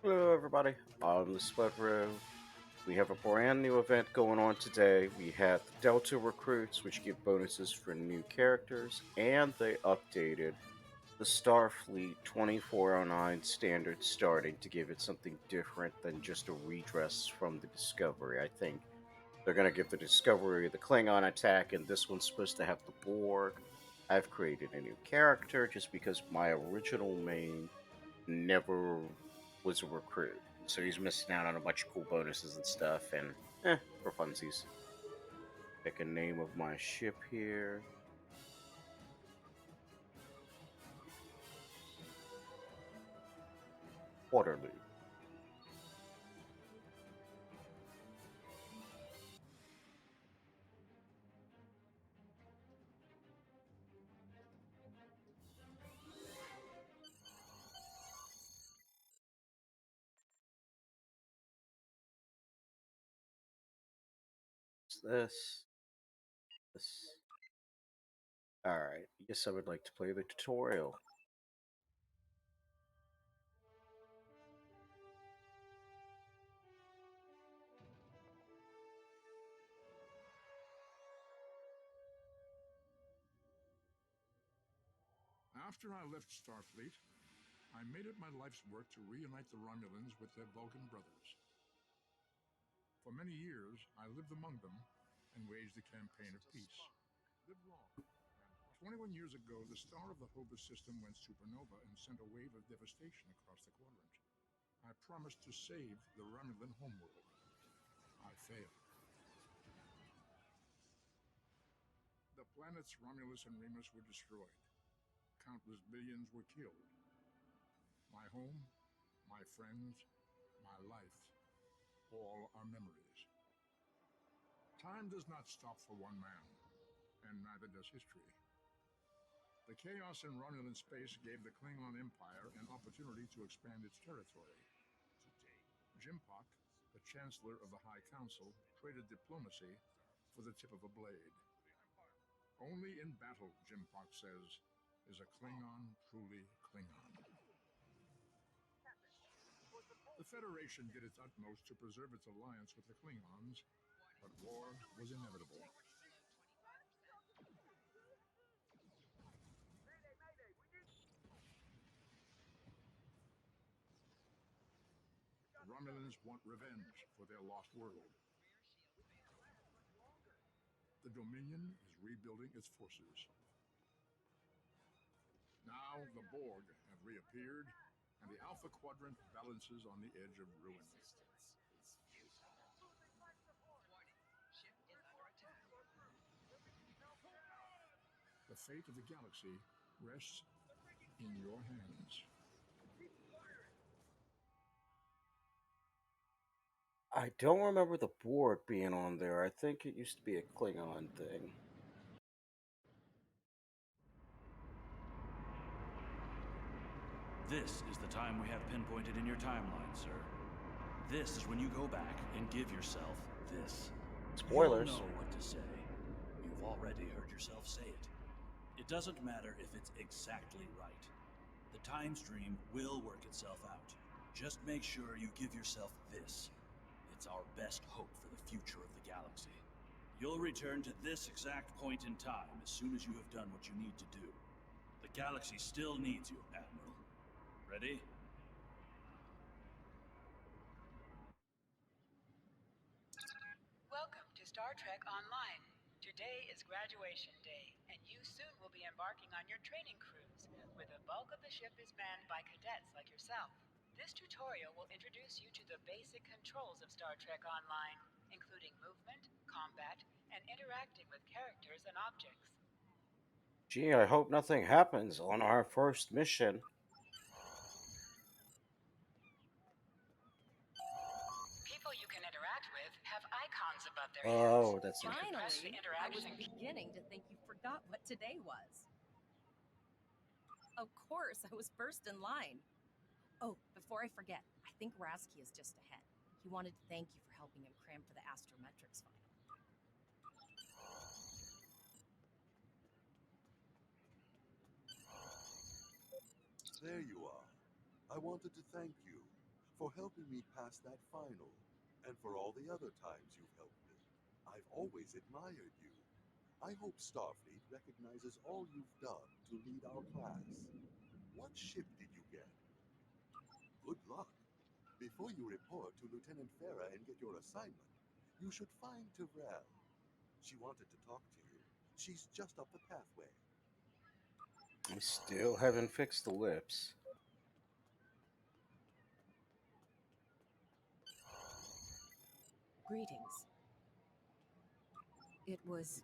Hello, everybody. I'm the Spudrow. We have a brand new event going on today. We have the Delta recruits, which give bonuses for new characters, and they updated the Starfleet 2409 standard starting to give it something different than just a redress from the Discovery. I think they're going to give the Discovery the Klingon attack, and this one's supposed to have the Borg. I've created a new character just because my original main never was a recruit. So he's missing out on a bunch of cool bonuses and stuff, and for funsies. Pick a name of my ship here. Waterloo. What's this? This. Alright, yes, I would like to play the tutorial. After I left Starfleet, I made it my life's work to reunite the Romulans with their Vulcan brothers. For many years, I lived among them and waged a campaign of peace. Lived long. 21 years ago, the star of the Hobus system went supernova and sent a wave of devastation across the quadrant. I promised to save the Romulan homeworld. I failed. The planets Romulus and Remus were destroyed. Countless billions were killed. My home, my friends, my life, all are memories. Time does not stop for one man, and neither does history. The chaos in Romulan space gave the Klingon Empire an opportunity to expand its territory. Jimpock, the Chancellor of the High Council, traded diplomacy for the tip of a blade. Only in battle, Jimpock says, is a Klingon truly Klingon. The Federation did its utmost to preserve its alliance with the Klingons, but war was inevitable. The Romulans want revenge for their lost world. The Dominion is rebuilding its forces. Now the Borg have reappeared, and the Alpha Quadrant balances on the edge of ruin. The fate of the galaxy rests in your hands. I don't remember the Borg being on there. I think it used to be a Klingon thing. This is the time we have pinpointed in your timeline, sir. This is when you go back and give yourself this. You'll Spoilers. know what to say. You've already heard yourself say it. It doesn't matter if it's exactly right. The time stream will work itself out. Just make sure you give yourself this. It's our best hope for the future of the galaxy. You'll return to this exact point in time as soon as you have done what you need to do. The galaxy still needs you, Admiral. Ready? Welcome to Star Trek Online. Today is graduation day, and you soon will be embarking on your training cruise, where the bulk of the ship is manned by cadets like yourself. This tutorial will introduce you to the basic controls of Star Trek Online, including movement, combat, and interacting with characters and objects. Gee, I hope nothing happens on our first mission. People you can interact with have icons above their heads. Oh, that's You can interesting. press the Finally, I was interaction key. beginning to think you forgot what today was. Of course, I was first in line. Oh, before I forget, I think Rasky is just ahead. He wanted to thank you for helping him cram for the astrometrics final. There you are. I wanted to thank you for helping me pass that final, and for all the other times you've helped me. I've always admired you. I hope Starfleet recognizes all you've done to lead our class. What ship did you get? Good luck. Before you report to Lieutenant Farah and get your assignment, you should find Tyrell. She wanted to talk to you. She's just up the pathway. I still haven't fixed the lips. Greetings. It was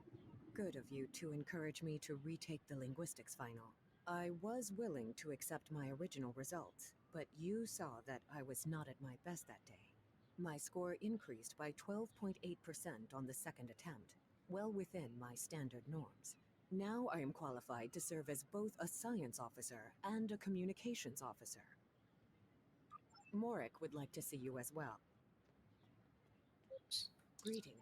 good of you to encourage me to retake the linguistics final. I was willing to accept my original results, but you saw that I was not at my best that day. My score increased by 12.8% on the second attempt, well within my standard norms. Now I am qualified to serve as both a science officer and a communications officer. Morik would like to see you as well. Greeting.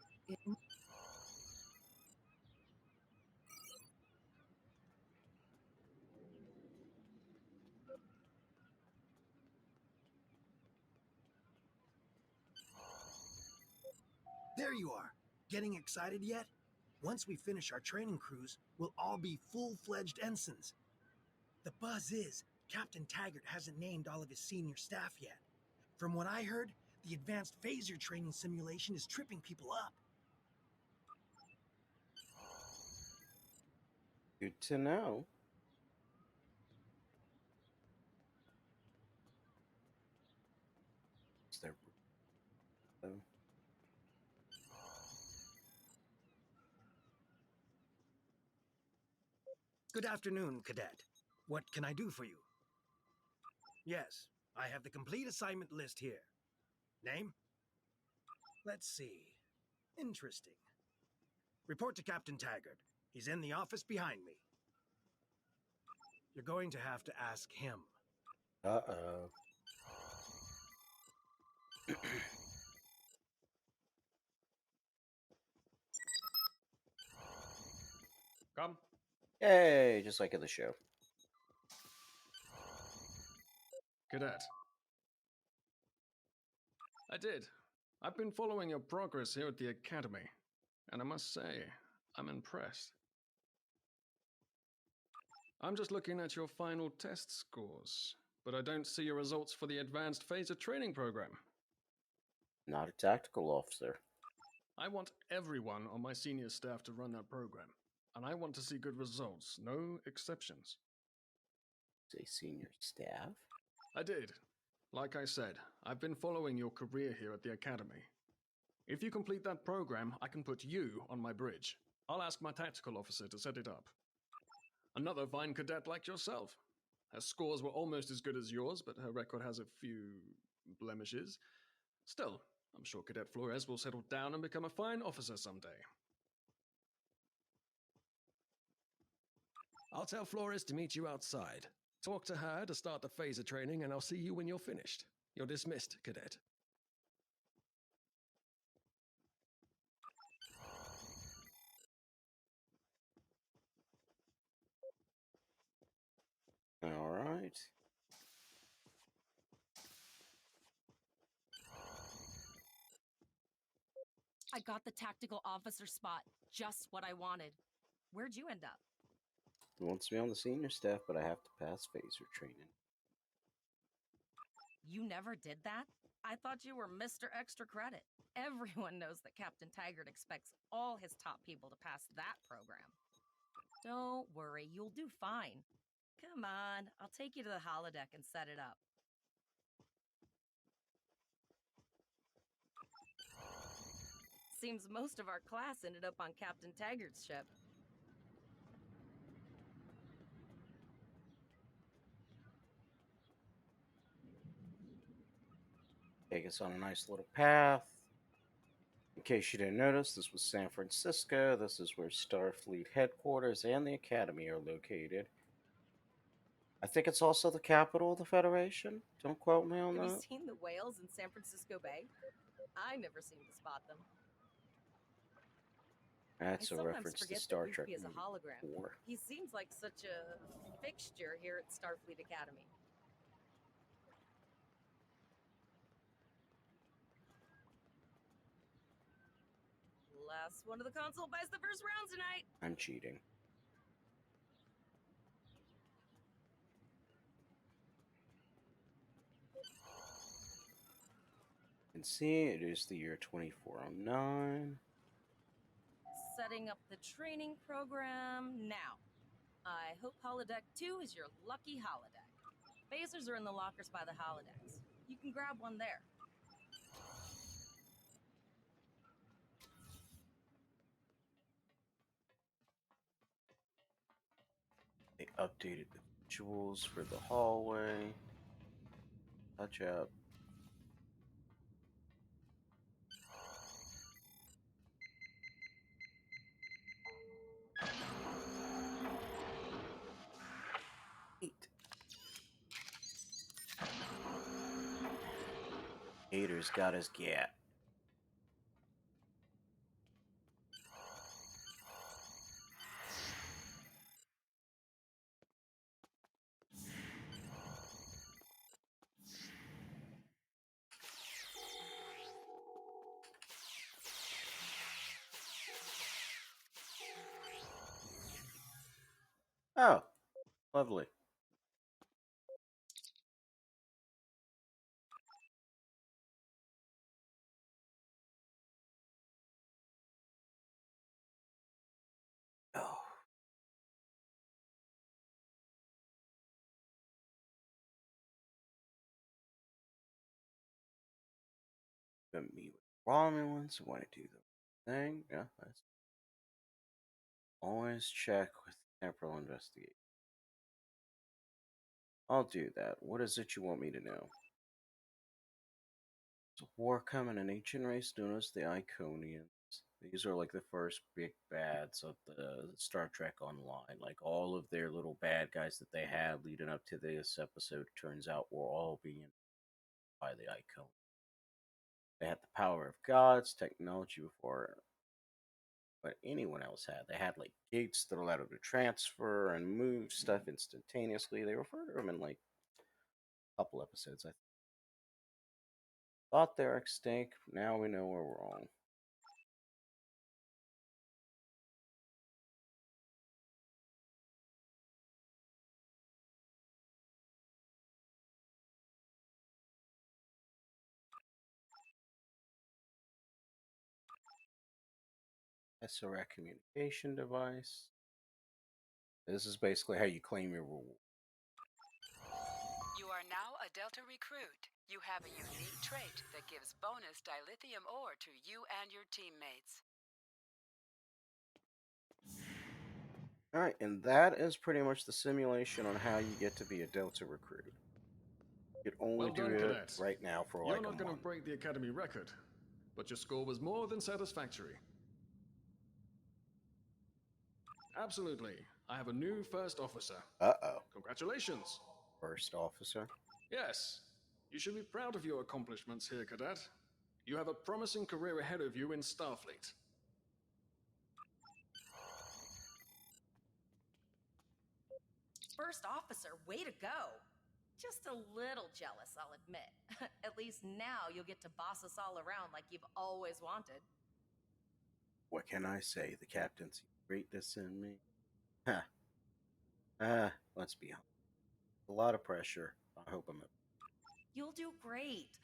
There you are. Getting excited yet? Once we finish our training cruise, we'll all be full-fledged ensigns. The buzz is, Captain Taggart hasn't named all of his senior staff yet. From what I heard, the advanced phaser training simulation is tripping people up. Good to know. Is there... Oh. Good afternoon, Cadet. What can I do for you? Yes, I have the complete assignment list here. Name? Let's see. Interesting. Report to Captain Taggart. He's in the office behind me. You're going to have to ask him. Uh-oh. Come. Yay, just like in the show. Cadet. I did. I've been following your progress here at the Academy, and I must say, I'm impressed. I'm just looking at your final test scores, but I don't see your results for the Advanced Phaser Training Program. Not a tactical officer. I want everyone on my senior staff to run that program, and I want to see good results, no exceptions. Say senior staff? I did. Like I said, I've been following your career here at the Academy. If you complete that program, I can put you on my bridge. I'll ask my tactical officer to set it up. Another fine cadet like yourself. Her scores were almost as good as yours, but her record has a few blemishes. Still, I'm sure Cadet Flores will settle down and become a fine officer someday. I'll tell Flores to meet you outside. Talk to her to start the phaser training, and I'll see you when you're finished. You're dismissed, Cadet. All right. I got the tactical officer spot. Just what I wanted. Where'd you end up? He wants me on the senior staff, but I have to pass phaser training. You never did that? I thought you were Mr. Extra Credit. Everyone knows that Captain Taggart expects all his top people to pass that program. Don't worry, you'll do fine. Come on, I'll take you to the holodeck and set it up. Seems most of our class ended up on Captain Taggart's ship. Take us on a nice little path. In case you didn't notice, this was San Francisco. This is where Starfleet headquarters and the Academy are located. I think it's also the capital of the Federation. Don't quote me on Have you that. seen the whales in San Francisco Bay? I never seem to spot them. That's I a sometimes reference to forget Star that Trek Luffy is a movie hologram. 4. He seems like such a fixture here at Starfleet Academy. Guess one of the console buys the first round tonight. I'm cheating. You can see it is the year 2409. Setting up the training program now. I hope holodeck 2 is your lucky holodeck. Phasers are in the lockers by the holodecks. You can grab one there. They updated the visuals for the hallway. Touch up. Eight. Haters got his gat. Oh, lovely. Oh. Gonna meet with Romulans. Want to do the thing? Yeah, that's always check with temporal investigation. I'll do that. What is it you want me to know? There's a war coming, an ancient race known as the Iconians. These are like the first big bads of the Star Trek Online. Like all of their little bad guys that they had leading up to this episode, turns out were all being by the Icon. They had the power of gods, technology before what anyone else had. They had like gates that allowed them to transfer and move stuff instantaneously. They refer to them in like a couple episodes. I thought they were extinct. Now we know we're wrong. SRX communication device. This is basically how you claim your reward. You are now a Delta recruit. You have a unique trait that gives bonus dilithium ore to you and your teammates. Alright, and that is pretty much the simulation on how you get to be a Delta recruit. You can only Well do done, it Cadet. right now for You're like a not going to month. break the Academy record, but your score was more than satisfactory. Absolutely. I have a new first officer. Uh-oh. Congratulations. First officer. Yes. You should be proud of your accomplishments here, Cadet. You have a promising career ahead of you in Starfleet. First officer, way to go. Just a little jealous, I'll admit. At least now you'll get to boss us all around like you've always wanted. What can I say? The captain sees greatness in me. Huh. Let's be honest. A lot of pressure. I hope I'm You'll do great.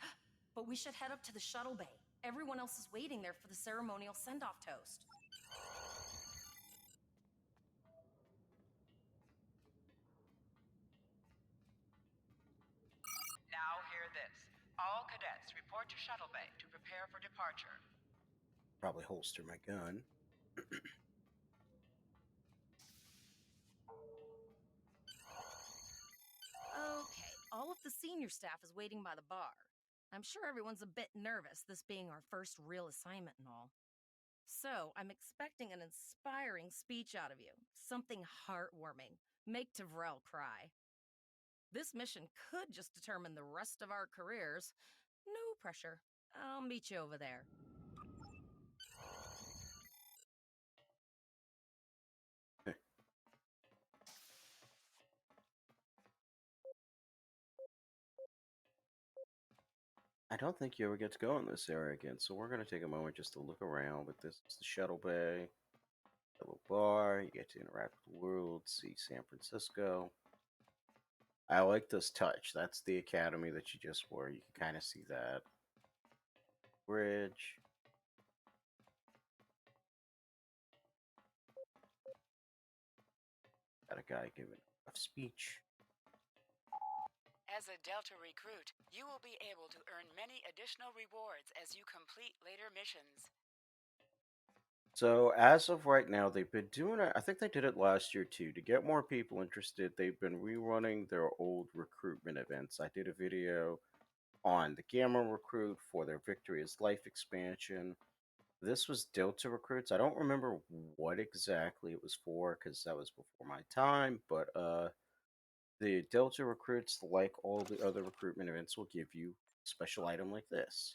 But we should head up to the shuttle bay. Everyone else is waiting there for the ceremonial send-off toast. Now hear this. All cadets report to Shuttle Bay to prepare for departure. probably holster my gun. Okay, all of the senior staff is waiting by the bar. I'm sure everyone's a bit nervous, this being our first real assignment and all. So, I'm expecting an inspiring speech out of you. Something heartwarming. Make Tavrel cry. This mission could just determine the rest of our careers. No pressure. I'll meet you over there. I don't think you ever get to go in this area again, so we're going to take a moment just to look around. But this is the shuttle bay, little bar. You get to interact with the world, see San Francisco. I like this touch. That's the academy that you just were. You can kind of see that bridge. Got a guy giving a speech. As a Delta recruit, you will be able to earn many additional rewards as you complete later missions. So as of right now, they've been doing it. I think they did it last year too. To get more people interested, they've been rerunning their old recruitment events. I did a video on the Gamma Recruit for their Victory is Life expansion. This was Delta Recruits. I don't remember what exactly it was for because that was before my time, but the Delta Recruits, like all the other recruitment events, will give you a special item like this.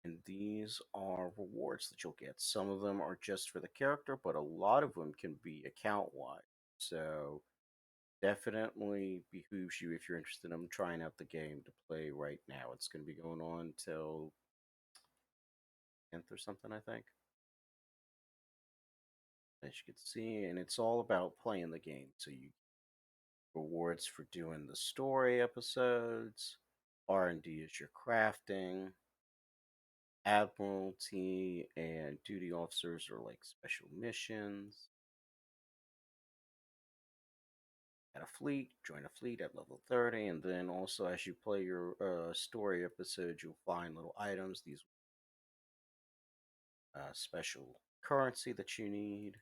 And these are rewards that you'll get. Some of them are just for the character, but a lot of them can be account wide. So definitely behooves you if you're interested in trying out the game to play right now. It's going to be going on till 10th or something, I think. As you can see, and it's all about playing the game. So you rewards for doing the story episodes. R&D is your crafting. Admiralty and duty officers are like special missions. At a fleet, join a fleet at level 30, and then also as you play your story episodes, you'll find little items, these special currency that you need,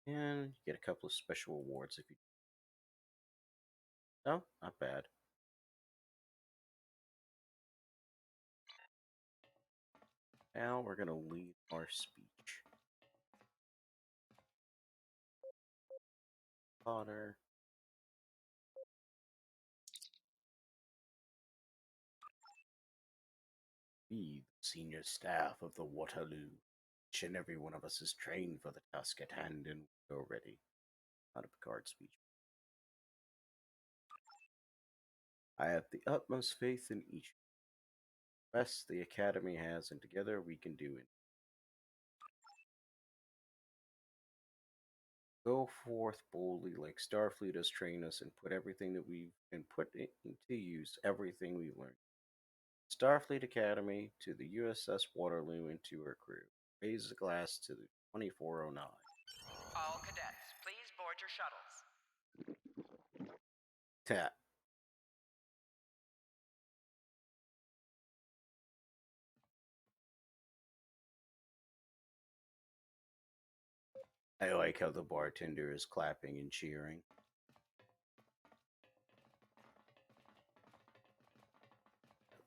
and you get a couple of special rewards if you. Oh, not bad. Now we're gonna lead our speech. Potter. We, the senior staff of the Waterloo, each and every one of us is trained for the task at hand and we're ready. Not a Picard speech. I have the utmost faith in each. Best the Academy has, and together we can do it. Go forth boldly like Starfleet has trained us and put everything that we've been put into use, everything we've learned. Starfleet Academy to the USS Waterloo and to her crew. Raise the glass to the 2409. All cadets, please board your shuttles. Tap. I like how the bartender is clapping and cheering.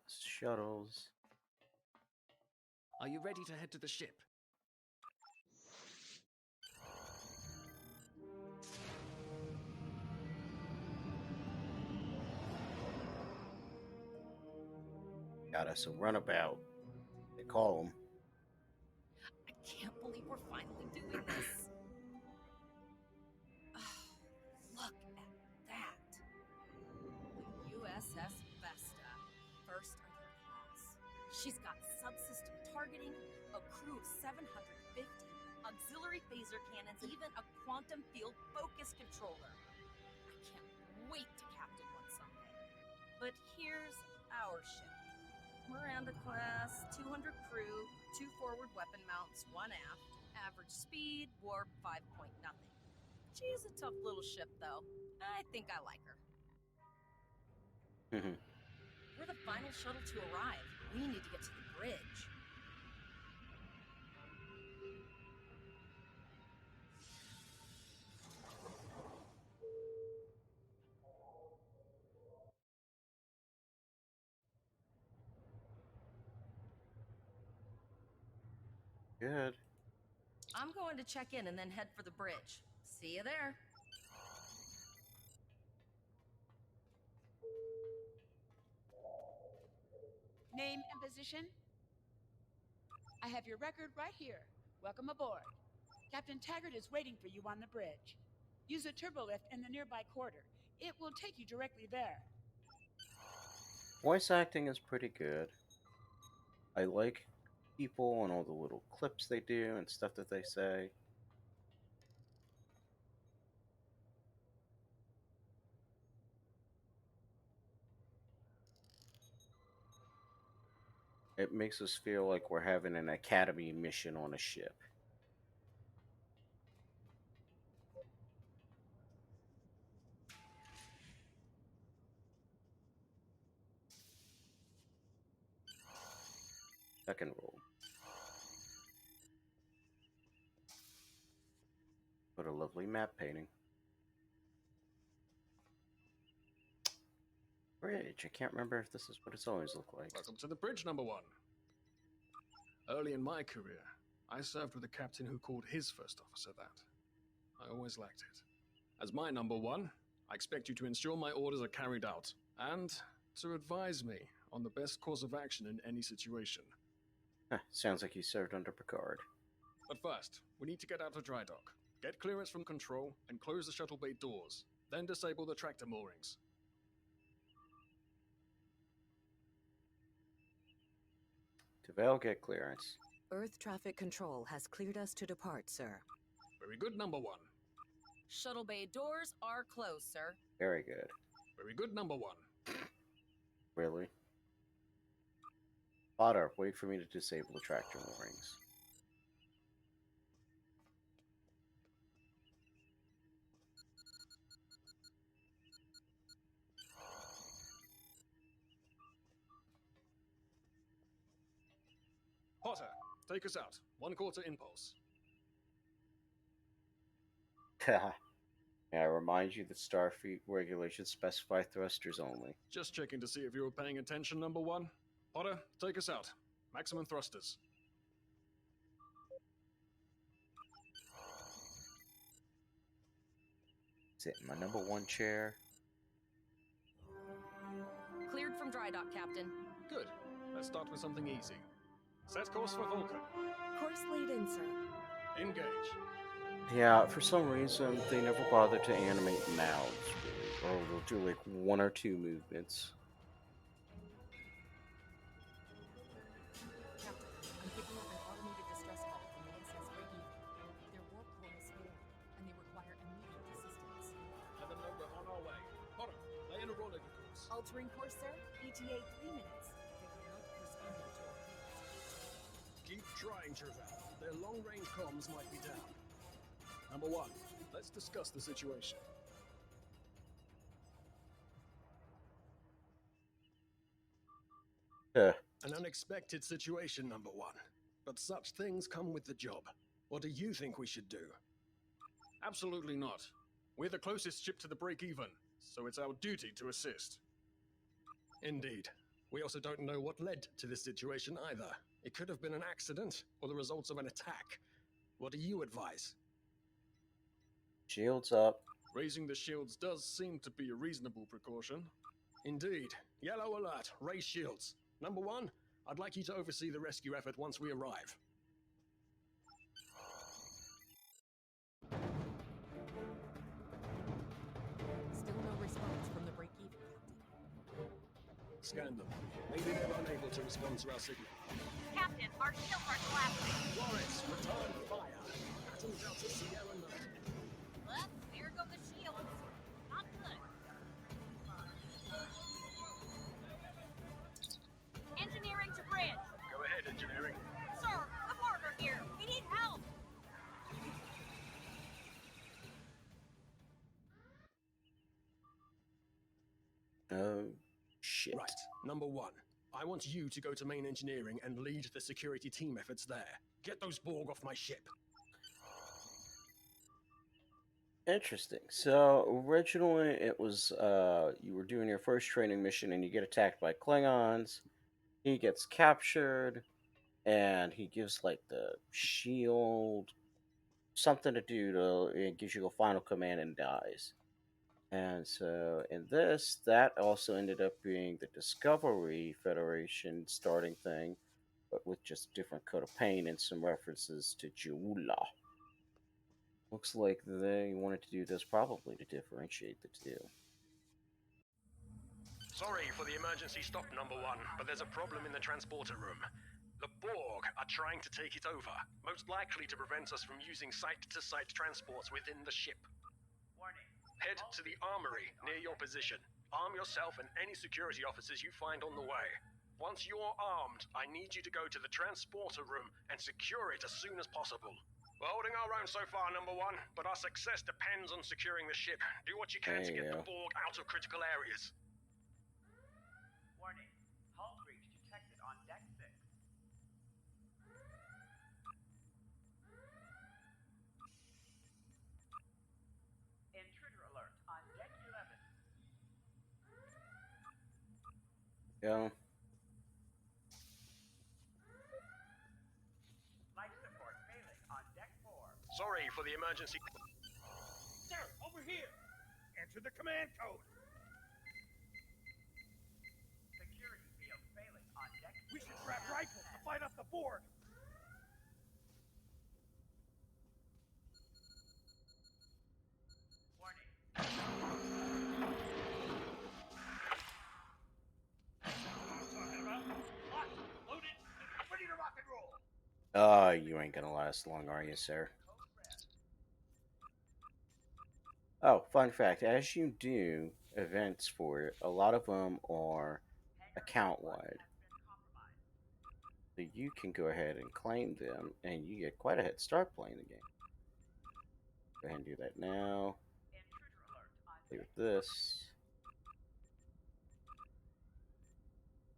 Shuttles. Are you ready to head to the ship? Got us a runabout. They call them. I can't believe we're finally doing this. Oh, look at that. The USS Vesta. First of her class. She's got subsystem targeting, a crew of 750, auxiliary phaser cannons, even a quantum field focus controller. I can't wait to captain one someday. But here's our ship. Miranda class, 200 crew, 2 forward weapon mounts, 1 aft, average speed, warp 5 point nothing. She's a tough little ship, though. I think I like her. We're the final shuttle to arrive. We need to get to the bridge. Good. I'm going to check in and then head for the bridge. See you there. Name and position? I have your record right here. Welcome aboard. Captain Taggart is waiting for you on the bridge. Use a turbolift in the nearby quarter. It will take you directly there. Voice acting is pretty good. I like people and all the little clips they do and stuff that they say. It makes us feel like we're having an academy mission on a ship. Second roll. What a lovely map painting. Bridge. I can't remember if this is what it's always looked like. Welcome to the bridge, number one. Early in my career, I served with a captain who called his first officer that. I always liked it. As my number one, I expect you to ensure my orders are carried out, and to advise me on the best course of action in any situation. Huh, sounds like you served under Picard. But first, we need to get out of dry dock, get clearance from control, and close the shuttle bay doors. Then disable the tractor moorings. To Val, get clearance. Earth traffic control has cleared us to depart, sir. Very good, number one. Shuttle bay doors are closed, sir. Very good. Very good, number one. Really? Potter, wait for me to disable the tractor moorings. Potter, take us out. 1/4 impulse. May I remind you that Starfleet regulations specify thrusters only. Just checking to see if you were paying attention, number one. Potter, take us out. Maximum thrusters. Sit in my number one chair. Cleared from dry dock, Captain. Good. Let's start with something easy. Set course for Vulcan. Course laid in, sir. Engage. Yeah, for some reason, they never bother to animate mouths, really. Or they'll do like one or two movements. Captain, I'm picking up an automated distress call from the SS Breakeven. Their warp core has failed, and they require immediate assistance. Let them know we're on our way. Potter, lay in a rendezvous course. Altering course, sir. ETA 3 minutes. They have not responded to our clearance. Keep trying, Terval. Their long-range comms might be down. Number one, let's discuss the situation. An unexpected situation, number one. But such things come with the job. What do you think we should do? Absolutely not. We're the closest ship to the break-even, so it's our duty to assist. Indeed. We also don't know what led to this situation either. It could have been an accident, or the results of an attack. What do you advise? Shields up. Raising the shields does seem to be a reasonable precaution. Indeed. Yellow alert. Raise shields. Number one, I'd like you to oversee the rescue effort once we arrive. Still no response from the break-even, Captain. Scan them. Maybe they're unable to respond to our signal. Captain, our shields are collapsing. Lawrence, return fire. Atom Delta Sierra 9. Well, there go the shields. Not good. Engineering to bridge. Go ahead, engineering. Sir, the partner here. We need help. Oh, shit. Right. Number one, I want you to go to main engineering and lead the security team efforts there. Get those Borg off my ship. Interesting. So originally it was you were doing your first training mission and you get attacked by Klingons. He gets captured and he gives like the shield something to do to it gives you a final command and dies. And so in this, that also ended up being the Discovery Federation starting thing, but with just a different coat of paint and some references to Jula. Looks like they wanted to do this probably to differentiate the two. Sorry for the emergency stop, number one, but there's a problem in the transporter room. The Borg are trying to take it over, most likely to prevent us from using site-to-site transports within the ship. Warning. Head to the armory near your position. Arm yourself and any security officers you find on the way. Once you're armed, I need you to go to the transporter room and secure it as soon as possible. We're holding our own so far, number one, but our success depends on securing the ship. Do what you can to get the Borg out of critical areas. Warning. Hull breach detected on deck 6. Intruder alert on deck 11. Yeah. Life support failing on deck 4. Sorry for the emergency. Sir, over here! Enter the command code! Security field failing on deck 6. We should grab rifles to fight off the Borg! Warning. Talking about? Locked, loaded, ready to rock and roll! You ain't gonna last long, are you, sir? Oh, fun fact, as you do events for it, a lot of them are account-wide. So you can go ahead and claim them, and you get quite a head start playing the game. Go ahead and do that now. Play with this.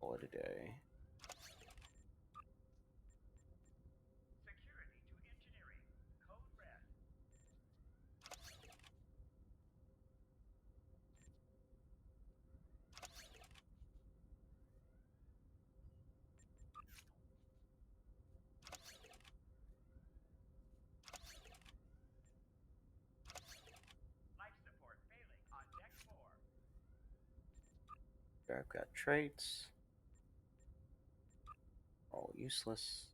Call it a day. Security to engineering. Code red. Life support failing on deck 4. There, I've got traits. All useless.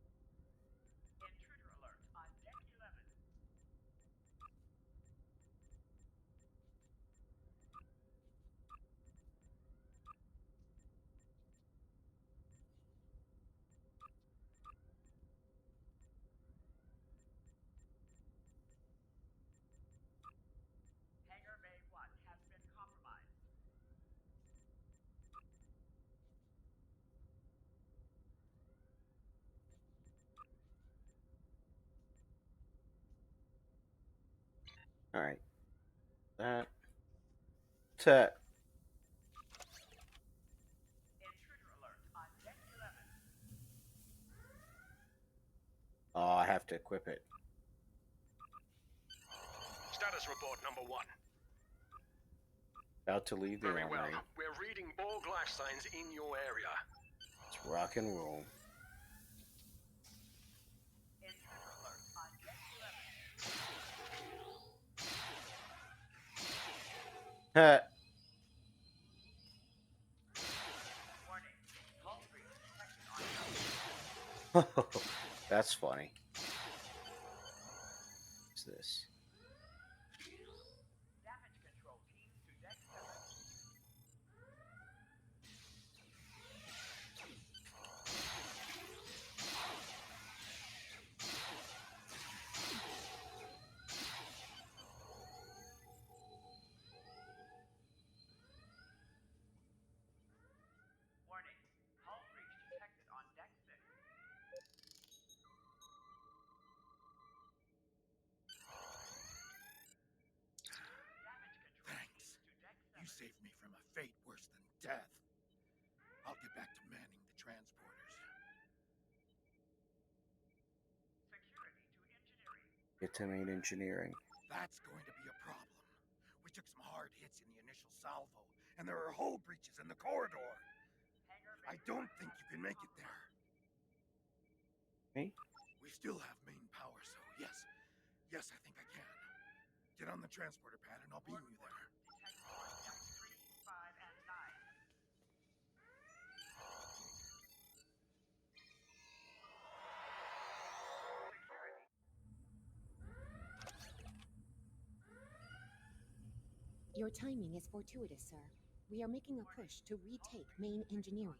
Intruder alert on deck 11. Hangar Bay 1 has been compromised. Alright. That. Set. Intruder alert on deck 11. Oh, I have to equip it. Status report, number one. About to leave the Very well. armory. We're reading Borg life signs in your area. Let's rock and roll. Intruder alert on deck 11. Heh. Warning. Hull breach detected on deck. That's funny. What's this? Damage control team to deck 7. Warning. Hull breach detected on deck 6. Damage control Thanks. team to deck 7. You saved me from a fate worse than death. I'll get back to manning the transporters. Security to engineering. Get to main engineering. That's going to be a problem. We took some hard hits in the initial salvo, and there are hull breaches in the corridor. Hangar Bay I don't 1 think has you can been make it there. Me? We still have main power, so yes. Yes, I think I can. Get on the transporter pad and I'll beam you there. detected on decks 3, 5, and 9. Security. Your timing is fortuitous, sir. We are making a push to retake main engineering.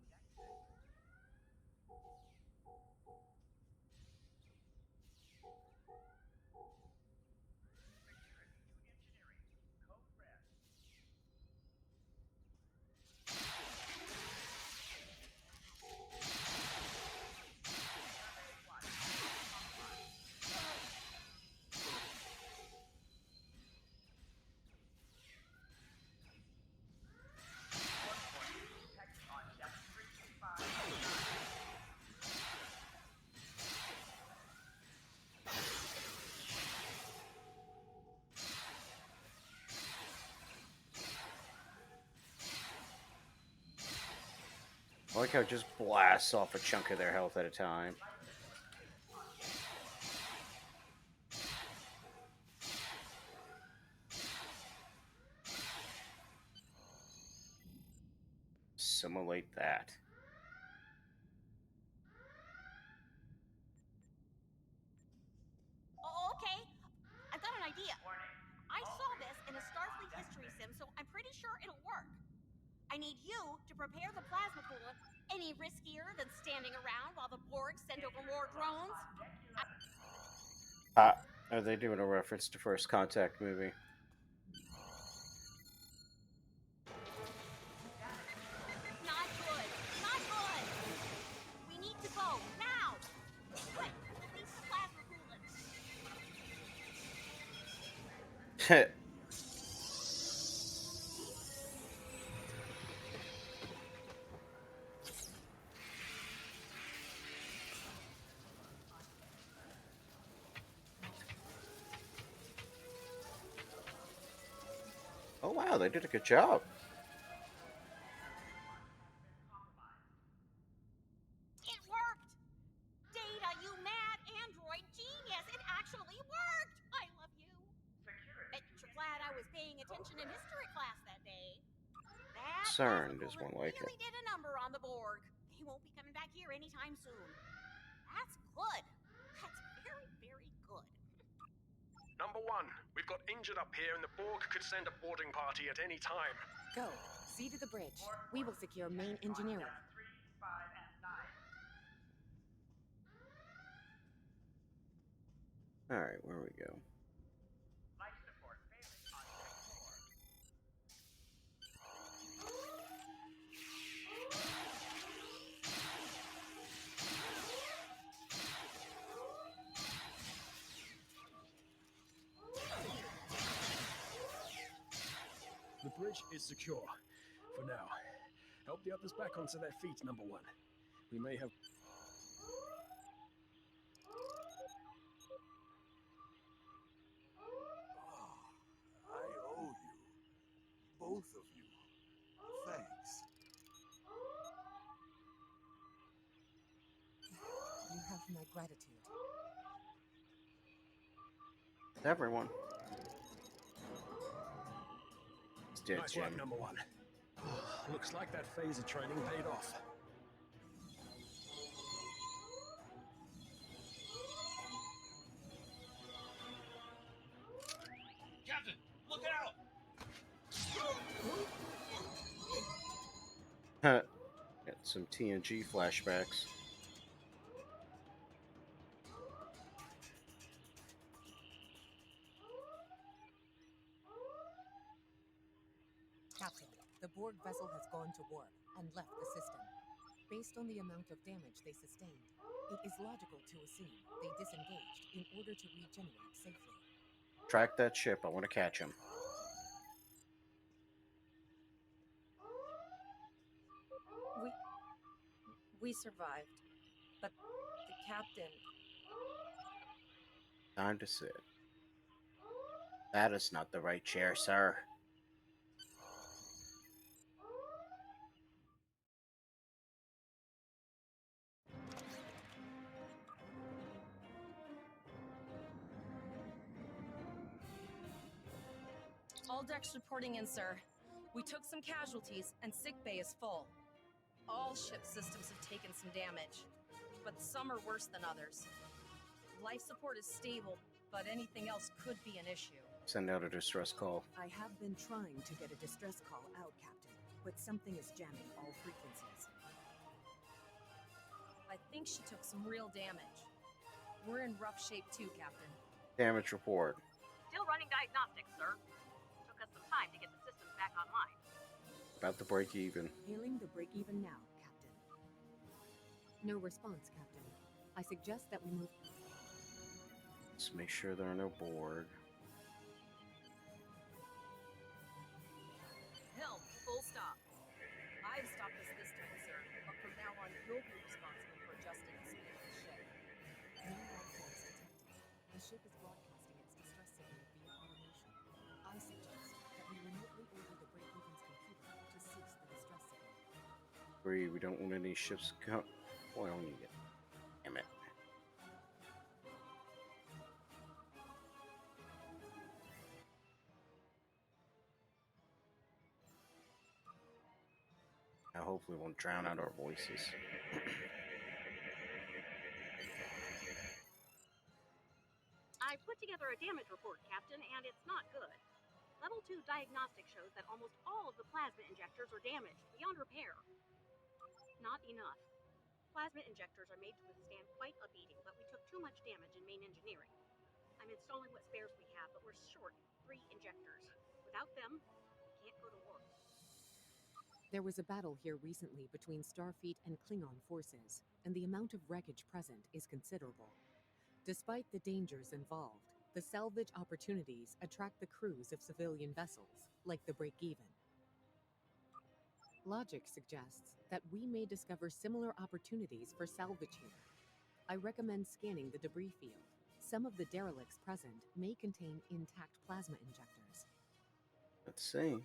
I like how it just blasts off a chunk of their health at a time. Simulate that. Oh, okay. I've got an idea. I saw this in a Starfleet history sim, so I'm pretty sure it'll work. I need you to prepare the plasma coolant. Any riskier than standing around while the Borg send over more drones? Are they doing a reference to First Contact movie? Not good. Not good. We need to go now. Quick, release the plasma coolant. Oh wow, they did a good job. It worked. Data, you mad android genius. It actually worked. I love you. Extra glad I was paying attention in history class that day. That CERN plasma is coolant more like it. really did a number on the Borg. They won't be coming back here anytime soon. That's good. That's very, very good. Number 1, we've got injured up here and the Borg could send a boarding party at any time. Go. See to the bridge. We will secure main engineering. All right, where we go? The bridge is secure. For now. Help the others back onto their feet, number 1. We may have... I owe you. Both of you. Thanks. You have my gratitude. Everyone. It's dead, Nice Jim. work, number 1. Looks like that phaser training paid off. Captain, look out! Got some TNG flashbacks. Captain, the Borg vessel has gone to warp and left the system. Based on the amount of damage they sustained, it is logical to assume they disengaged in order to regenerate safely. Track that ship. I want to catch him. We survived, but the captain... Time to sit. That is not the right chair, sir. All decks reporting in, sir. We took some casualties, and sickbay is full. All ship systems have taken some damage, but some are worse than others. Life support is stable, but anything else could be an issue. Send out a distress call. I have been trying to get a distress call out, Captain, but something is jamming all frequencies. I think she took some real damage. We're in rough shape too, Captain. Damage report. Still running diagnostics, sir. Took us some time to get the systems back online. About to break even. Hailing the break-even now, Captain. No response, Captain. I suggest that we move... Let's make sure there are no Borg. Helm, full stop. I've stopped us this time, sir, but from now on you'll be responsible for adjusting the speed of the ship. No life forms detected. The ship is broadcasting its distress signal via automation. I suggest that we remotely order the break-even's computer to cease the distress signal. Agree, we don't want any ships come. Boy, I don't need it. Damn it. Now, hopefully, won't drown out our voices. I put together a damage report, Captain, and it's not good. Level 2 diagnostic shows that almost all of the plasma injectors are damaged beyond repair. Not enough. Plasma injectors are made to withstand quite a beating, but we took too much damage in main engineering. I'm installing what spares we have, but we're short 3 injectors. Without them, we can't go to work. There was a battle here recently between Starfleet and Klingon forces, and the amount of wreckage present is considerable. Despite the dangers involved, the salvage opportunities attract the crews of civilian vessels, like the Break-Even. Logic suggests that we may discover similar opportunities for salvage here. I recommend scanning the debris field. Some of the derelicts present may contain intact plasma injectors. Let's see.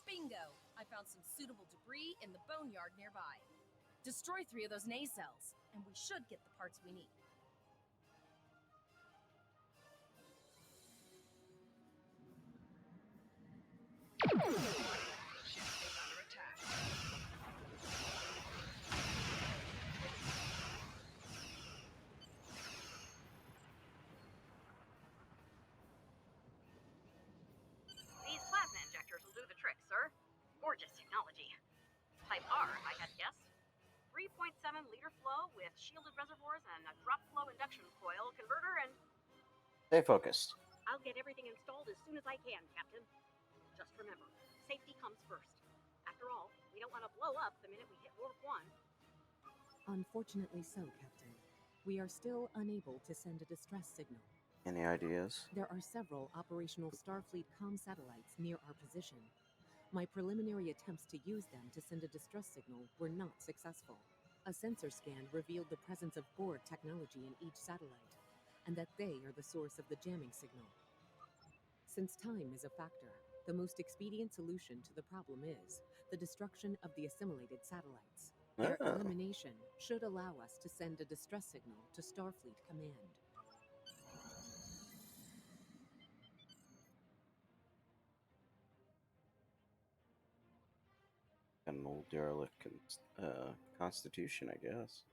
Bingo! I found some suitable debris in the boneyard nearby. Destroy 3 of those nacelles, and we should get the parts we need. These plasma injectors will do the trick, sir. Gorgeous technology. Type R, if I had to guess. 3.7 liter flow with shielded reservoirs and a drop flow induction coil converter, and Stay focused. I'll get everything installed as soon as I can, Captain. Just remember, safety comes first. After all, we don't want to blow up the minute we hit warp 1. Unfortunately so, Captain. We are still unable to send a distress signal. Any ideas? There are several operational Starfleet comm satellites near our position. My preliminary attempts to use them to send a distress signal were not successful. A sensor scan revealed the presence of Borg technology in each satellite, and that they are the source of the jamming signal. Since time is a factor, the most expedient solution to the problem is the destruction of the assimilated satellites. Their elimination should allow us to send a distress signal to Starfleet Command. An old derelict constitution, I guess.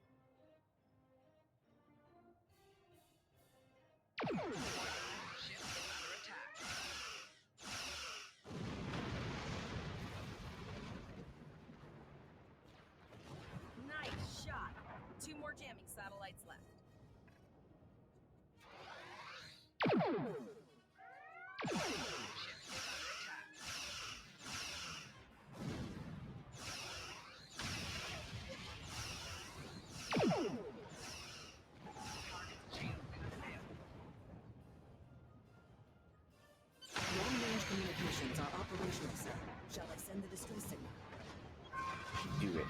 Nice shot! 2 more jamming satellites left. Long-range communications are operational, sir. Shall I send the distress signal? Do it.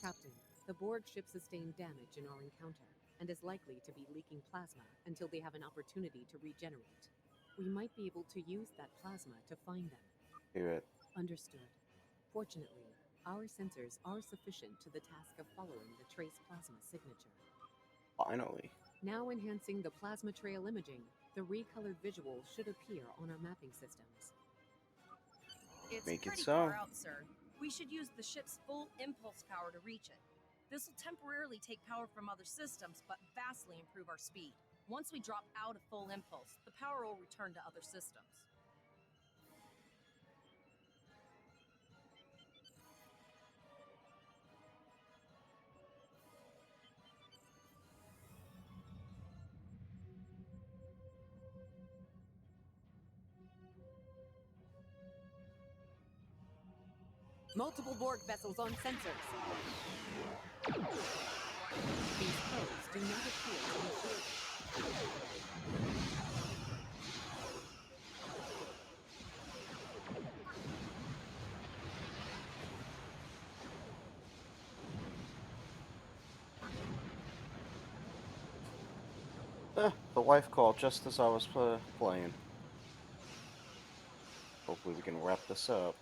Captain, the Borg ship sustained damage in our encounter and is likely to be leaking plasma until they have an opportunity to regenerate. We might be able to use that plasma to find them. Do it. Understood. Fortunately, our sensors are sufficient to the task of following the trace plasma signature. Finally. Now enhancing the plasma trail imaging, the recolored visual should appear on our mapping systems. It's Make it pretty so. far out, sir. We should use the ship's full impulse power to reach it. This will temporarily take power from other systems, but vastly improve our speed. Once we drop out of full impulse, the power will return to other systems. Multiple Borg vessels on sensors. These codes do not appear to be shielded. The wife called just as I was playing. Hopefully we can wrap this up.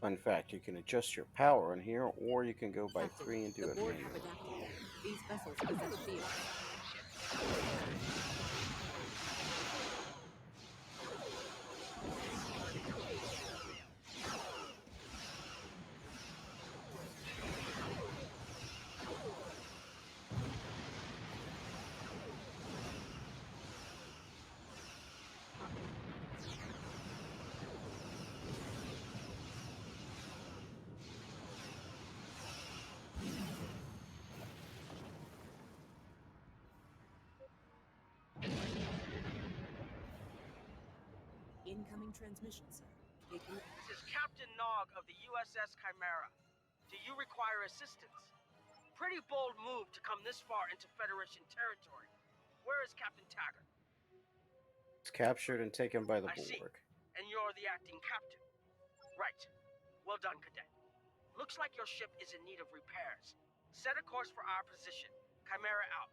In fact, you can adjust your power in here, or you can go by Captain, 3 and do the it Borg have manually. adapted. These vessels possess shields. Incoming transmission, sir. This is Captain Nog of the USS Chimera. Do you require assistance? Pretty bold move to come this far into Federation territory. Where is Captain Taggart? It's captured and taken by the I see. Borg. And you're the acting captain. Right. Well done, Cadet. Looks like your ship is in need of repairs. Set a course for our position. Chimera out.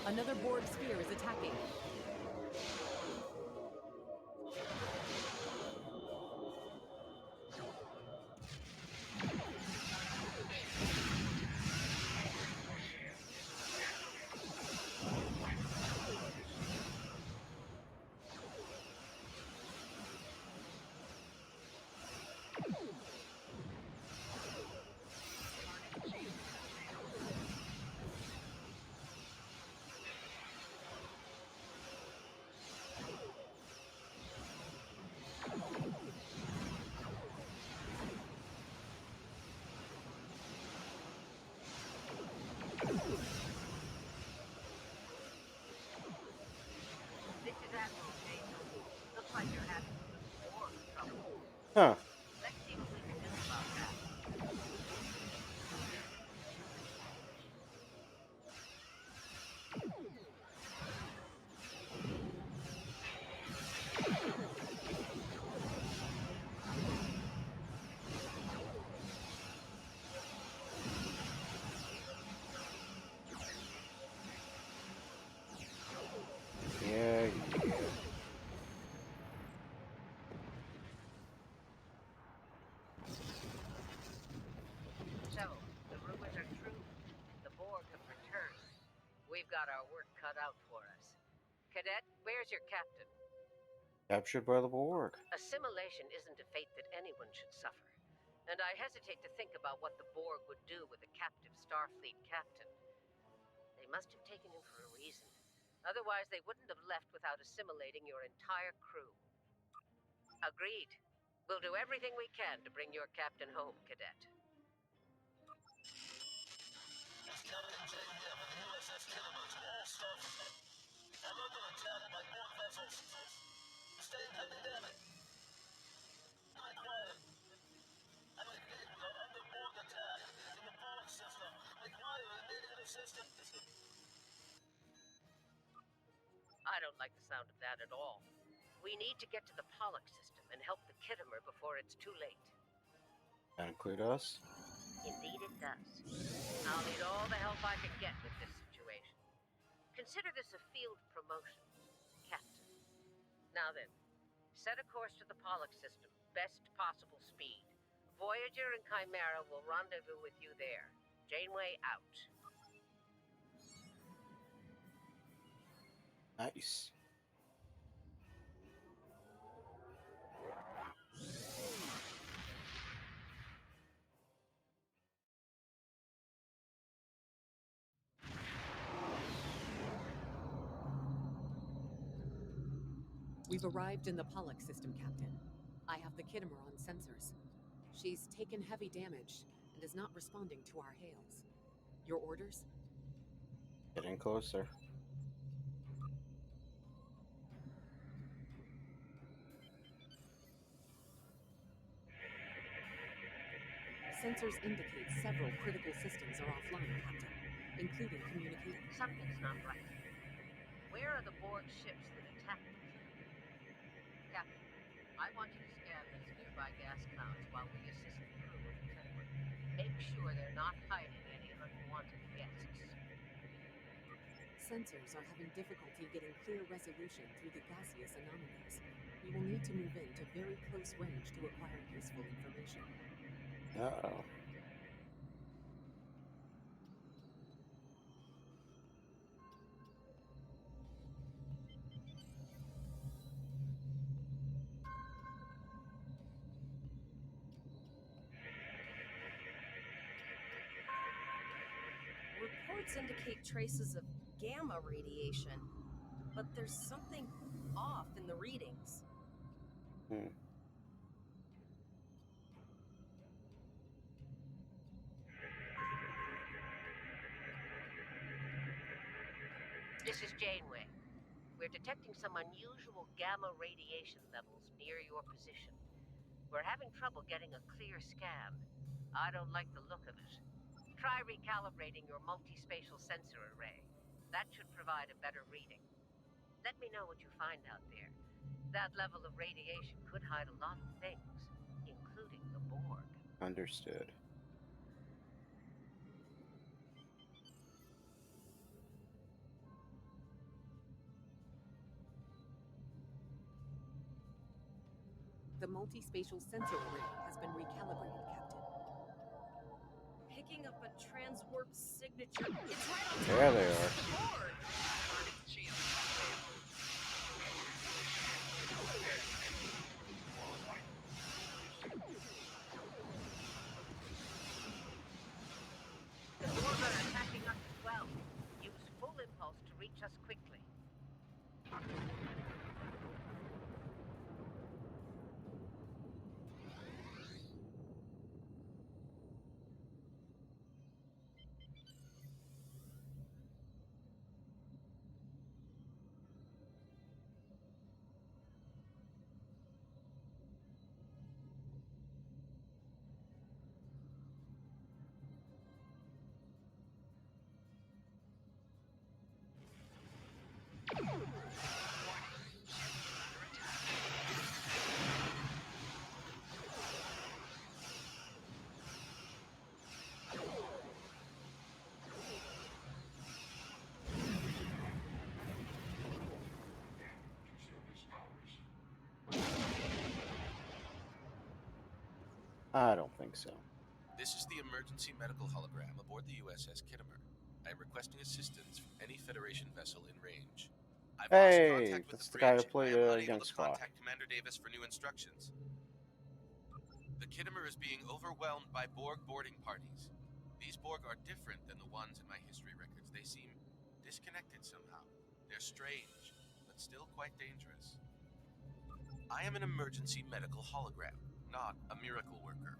Another Borg sphere is attacking. This is Admiral Jason. Looks like you're having some war trouble. Huh. Let's see what we can do about that. Yeah. So, the rumors are true. The Borg have returned. We've got our work cut out for us. Cadet, where's your captain? Captured by the Borg. Assimilation isn't a fate that anyone should suffer. And I hesitate to think about what the Borg would do with a captive Starfleet captain. They must have taken him for a reason. Otherwise, they wouldn't have left without assimilating your entire crew. Agreed. We'll do everything we can to bring your captain home, Cadet. It's Captain JDM of the USS Kinema to all Starfleet. I'm under attack by Borg vessels. Stay dynamic. I'm quiet. I'm engaged. don't like the sound of that at all. We need to get to the Pollock system and help the Kittimer before it's too late. That include us? Indeed it does. I'll need all the help I can get with this situation. Consider this a field promotion, Captain. Now then, set a course to the Pollock system, best possible speed. Voyager and Chimera will rendezvous with you there. Janeway out. Nice. We've arrived in the Pollock system, Captain. I have the Kittimer on sensors. She's taken heavy damage and is not responding to our hails. Your orders? Getting closer. Sensors indicate several critical systems are offline, Captain, including communication. Something's not right. Where are the Borg ships that attacked the Kittimer? Captain, I want you to scan these nearby gas clouds while we assist the crew of the Kittimer. Make sure they're not hiding any unwanted guests. Sensors are having difficulty getting clear resolution through the gaseous anomalies. We will need to move into very close range to acquire useful information. Uh-oh. Reports indicate traces of gamma radiation, but there's something off in the readings. This is Janeway. We're detecting some unusual gamma radiation levels near your position. We're having trouble getting a clear scan. I don't like the look of it. Try recalibrating your multispatial sensor array. That should provide a better reading. Let me know what you find out there. That level of radiation could hide a lot of things, including the Borg. Understood. The multispatial sensor array has been recalibrated, Captain. Picking up a transwarp signature. It's right on top There of they the are. board. The Borg are attacking us as well. Use full impulse to reach us quickly. I don't think so. This is the emergency medical hologram aboard the USS Kittimer. I am requesting assistance from any Federation vessel in range. I've lost Hey, contact with that's the the guy who bridge. played I am unable young to Spock. contact Commander Davis for new instructions. The Kittimer is being overwhelmed by Borg boarding parties. These Borg are different than the ones in my history records. They seem disconnected somehow. They're strange, but still quite dangerous. I am an emergency medical hologram, not a miracle worker.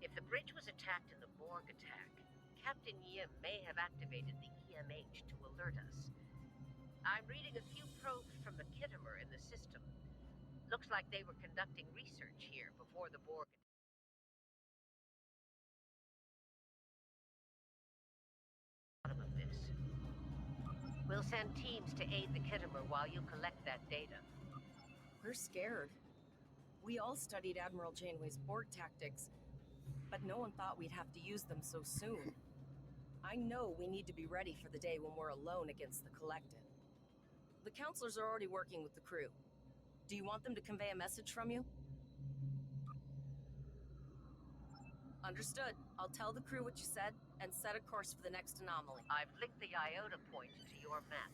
If the bridge was attacked in the Borg attack, Captain Yim may have activated the EMH to alert us. I'm reading a few probes from the Kittimer in the system. Looks like they were conducting research here before the Borg attack. Bottom of this. We'll We'll send teams to aid the Kittimer while you collect that data. We're scared. We all studied Admiral Janeway's Borg tactics, but no one thought we'd have to use them so soon. I know we need to be ready for the day when we're alone against the Collective. The counselors are already working with the crew. Do you want them to convey a message from you? Understood. I'll tell the crew what you said and set a course for the next anomaly. I've linked the Iota point to your map.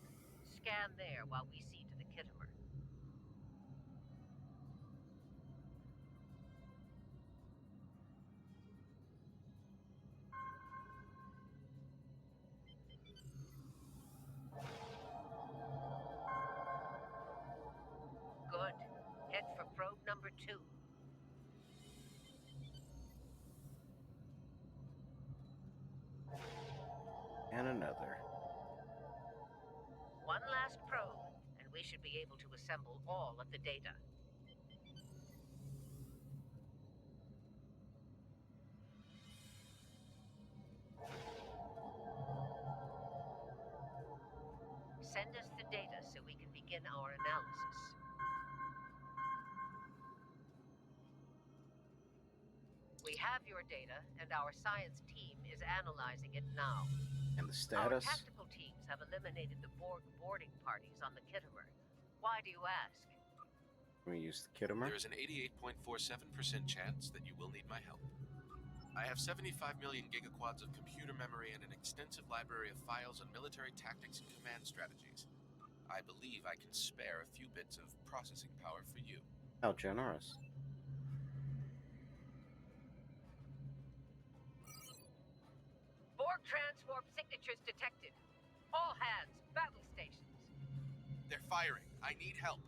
Scan there while we see to the Kittimer. Good. Head for probe number 2. And another. One last probe, and we should be able to assemble all of the data. Send us the data so we can begin our analysis. We have your data, and our science team is analyzing it now. And the Our status? tactical teams have eliminated the Borg boarding parties on the Kittimer. Why do you ask? We use the Kittimer. There is an 88.47% chance that you will need my help. I have 75 million gigaquads of computer memory and an extensive library of files on military tactics and command strategies. I believe I can spare a few bits of processing power for you. How generous. Borg transwarp signatures detected. All hands, battle stations. They're firing. I need help.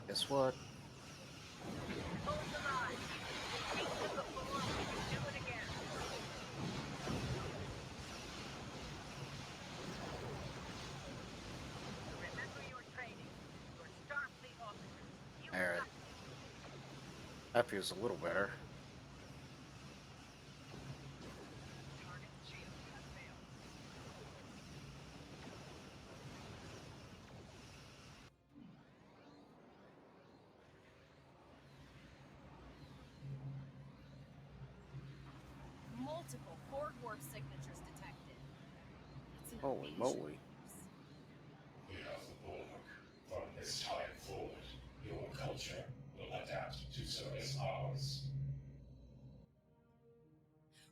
Guess what? Hold the line. We've beaten them before, we can do it again. Remember your training. You're Starfleet officers. You Alright. That feels a little better. Target shield has failed. Multiple Borg warp signatures detected. It's an Holy invasion. moly. We are the Borg. From this time forward, your culture will adapt to service ours.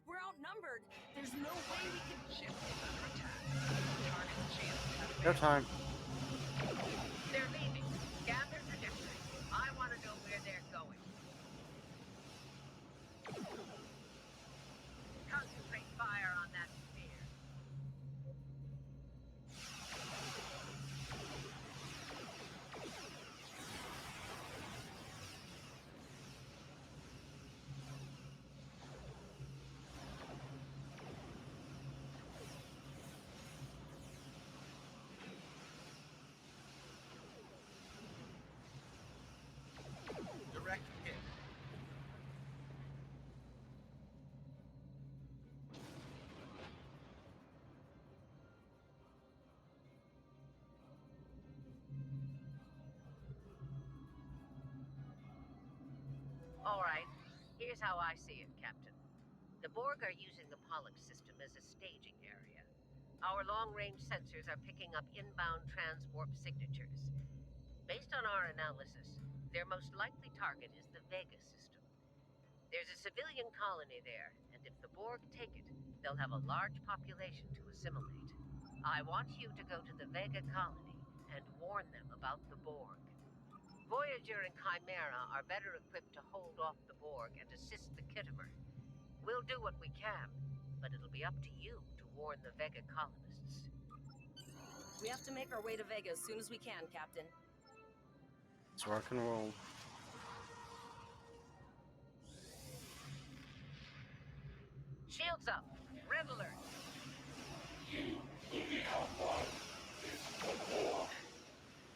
We're outnumbered. There's no way we can. Ship is under attack. Target shield has No failed. time. They're leaving. Scan their trajectory. I want to know where they're going. Concentrate fire on that sphere. Direct hit. All right. Here's how I see it, Captain. The Borg are using the Pollux system as a staging area. Our long-range sensors are picking up inbound transwarp signatures. Based on our analysis, their most likely target is the Vega system. There's a civilian colony there, and if the Borg take it, they'll have a large population to assimilate. I want you to go to the Vega colony and warn them about the Borg. Voyager and Chimera are better equipped to hold off the Borg and assist the Kittimer. We'll do what we can, but it'll be up to you to warn the Vega colonists. We have to make our way to Vega as soon as we can, Captain. Let's rock and roll. Shields up. Red alert. You will become one with the Borg.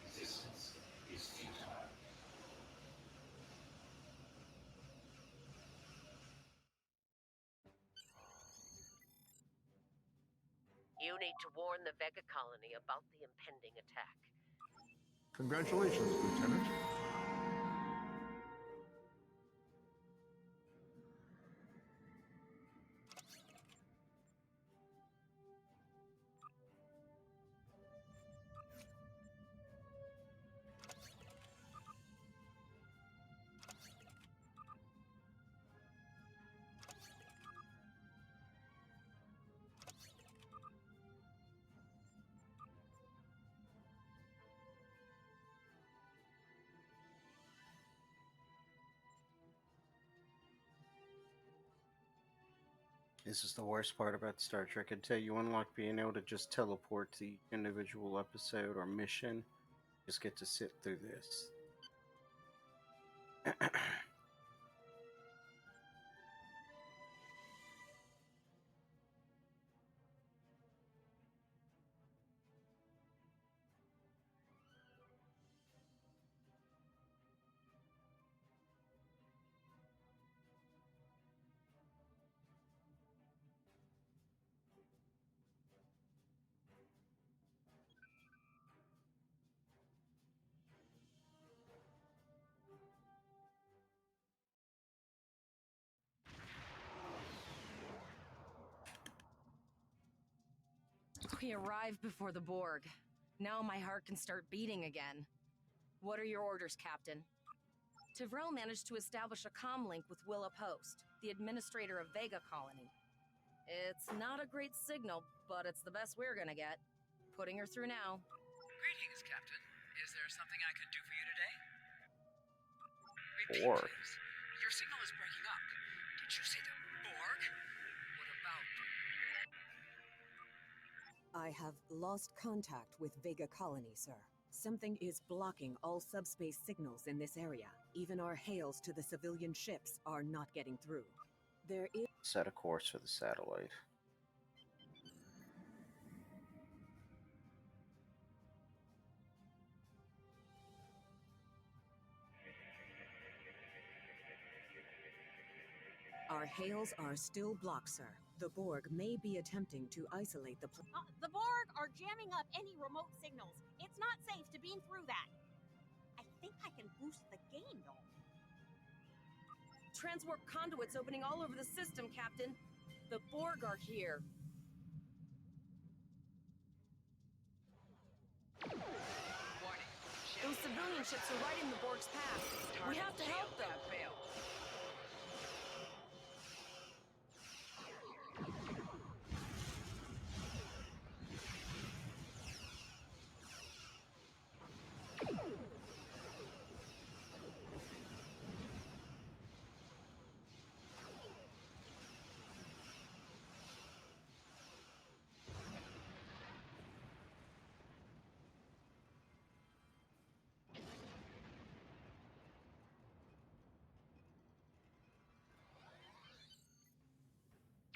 Resistance is futile. You need to warn the Vega colony about the impending attack. Congratulations, Lieutenant. This is the worst part about Star Trek. Until you unlock being able to just teleport to each individual episode or mission, just get to sit through this. We arrived before the Borg. Now my heart can start beating again. What are your orders, Captain? Tivrell managed to establish a comm link with Willa Post, the administrator of Vega Colony. It's not a great signal, but it's the best we're gonna get. Putting her through now. Greetings, Captain. Is there something I can do for you today? Repeat, Borg. please. Your signal is breaking up. Did you say the Borg? What about them? I have lost contact with Vega Colony, sir. Something is blocking all subspace signals in this area. Even our hails to the civilian ships are not getting through. There is... Set a course for the satellite. Our hails are still blocked, sir. The Borg may be attempting to isolate the The Borg are jamming up any remote signals. It's not safe to beam through that. I think I can boost the gain, though. Transwarp conduits opening all over the system, Captain. The Borg are here. Warning. Those civilian ships are right in the Borg's path. We have to help them. Have failed.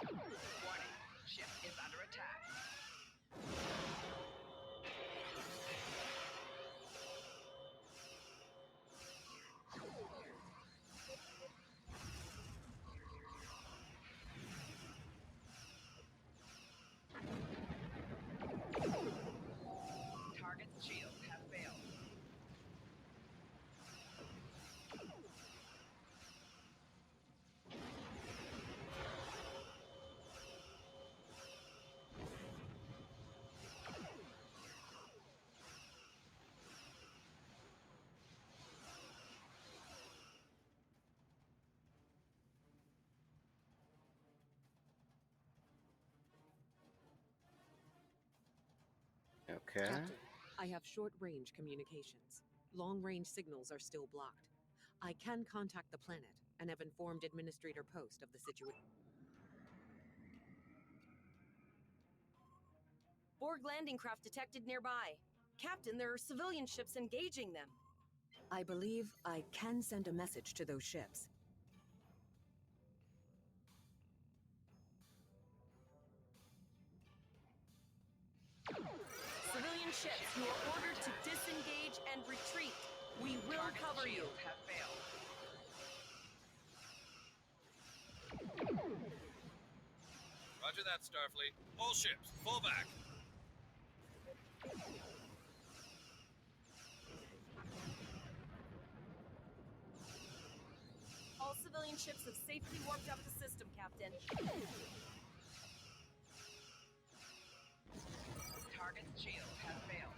Warning. Ship is under attack. Target's shields have failed. Okay. Captain, I have short-range communications. Long-range signals are still blocked. I can contact the planet and have informed Administrator Post of the situation. Borg landing craft detected nearby. Captain, there are civilian ships engaging them. I believe I can send a message to those ships. Civilian ships, you are ordered to disengage and retreat. We will Target cover you. shields have failed. Roger that, Starfleet. All ships, fall back. All civilian ships have safely warped out of the system, Captain. Target's shields have failed.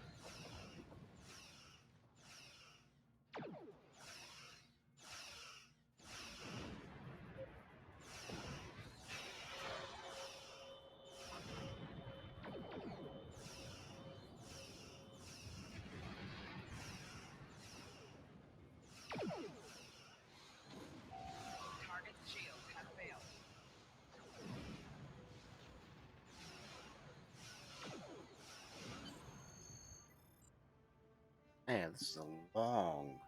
Target's shields have failed. Man, this is a long,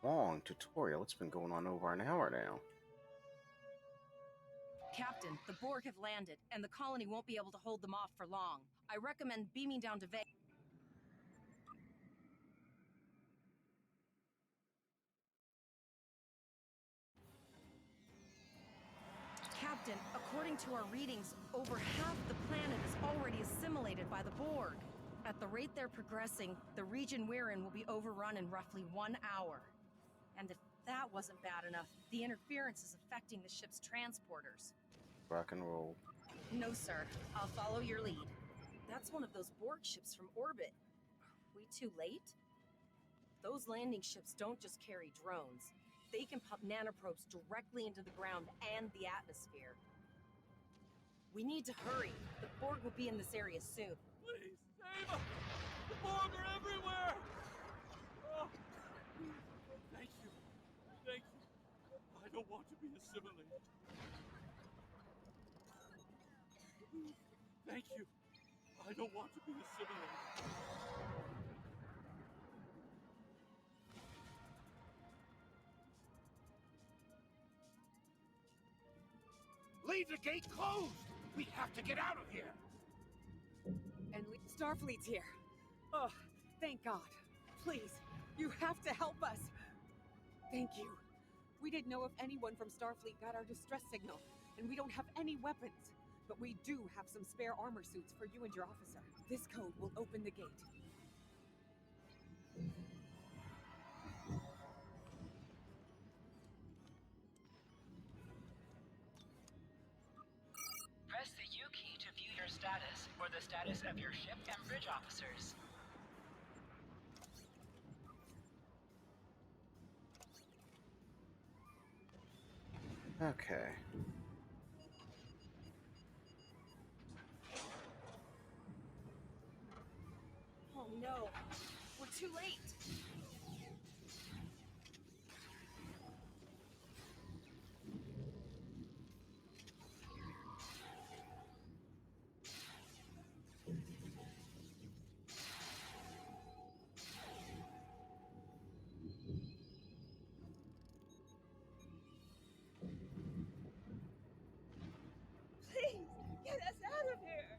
long tutorial. It's been going on over an hour now. Captain, the Borg have landed, and the colony won't be able to hold them off for long. I recommend beaming down to Vegas. Captain, according to our readings, over half the planet is already assimilated by the Borg. At the rate they're progressing, the region we're in will be overrun in roughly 1 hour. And if that wasn't bad enough, the interference is affecting the ship's transporters. Rock and roll. No, sir. I'll follow your lead. That's one of those Borg ships from orbit. Are we too late? Those landing ships don't just carry drones. They can pump nanoprobes directly into the ground and the atmosphere. We need to hurry. The Borg will be in this area soon. Please, save us! The Borg are everywhere! Oh. Thank you. Thank you. I don't want to be assimilated. Thank you. I don't want to be assimilated. Leave the gate closed! We have to get out of here! And Starfleet's here. Oh, thank God. Please, you have to help us. Thank you. We didn't know if anyone from Starfleet got our distress signal, and we don't have any weapons. But we do have some spare armor suits for you and your officer. This code will open the gate. Press the U key to view your status or the status of your ship and bridge officers. Okay. Oh no, we're too late. Please, get us out of here!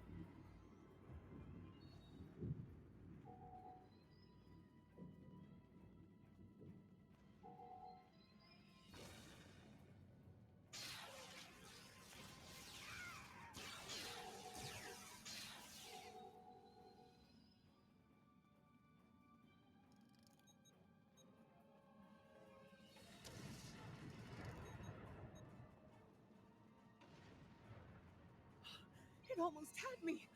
It almost had me.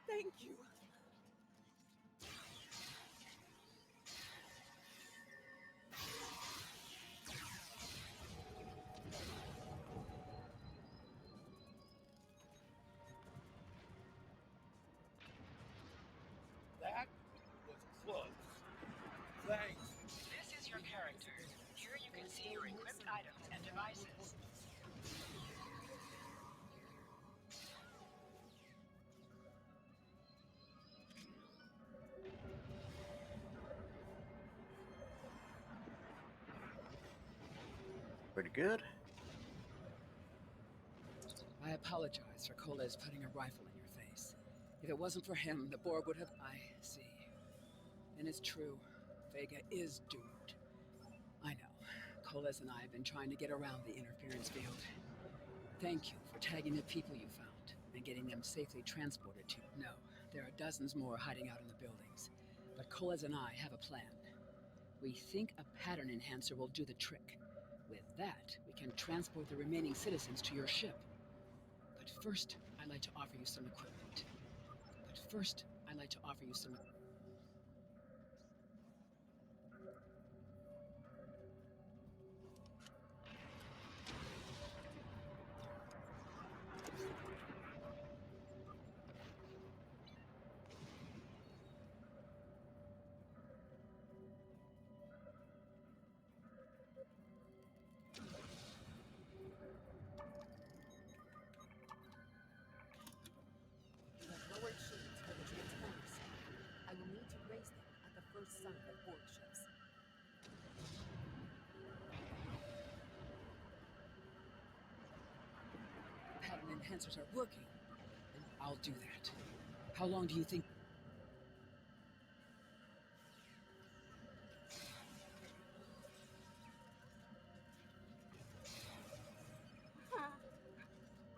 Thank you. That was close. Thanks, can see your equipped items and devices. Pretty good. I apologize for Coles putting a rifle in your face. If it wasn't for him, the Borg would have... I see. And it's true. Vega is doomed. I know. Coles and I have been trying to get around the interference field. Thank you for tagging the people you found and getting them safely transported to... No, there are dozens more hiding out in the buildings. But Coles and I have a plan. We think a pattern enhancer will do the trick. With that, we can transport the remaining citizens to your ship. But first, I'd like to offer you some equipment. The lowered shields for the transporters. I will need to raise them at the first sign of Borg ships. Pattern enhancers are working. Then I'll do that. How long do you think...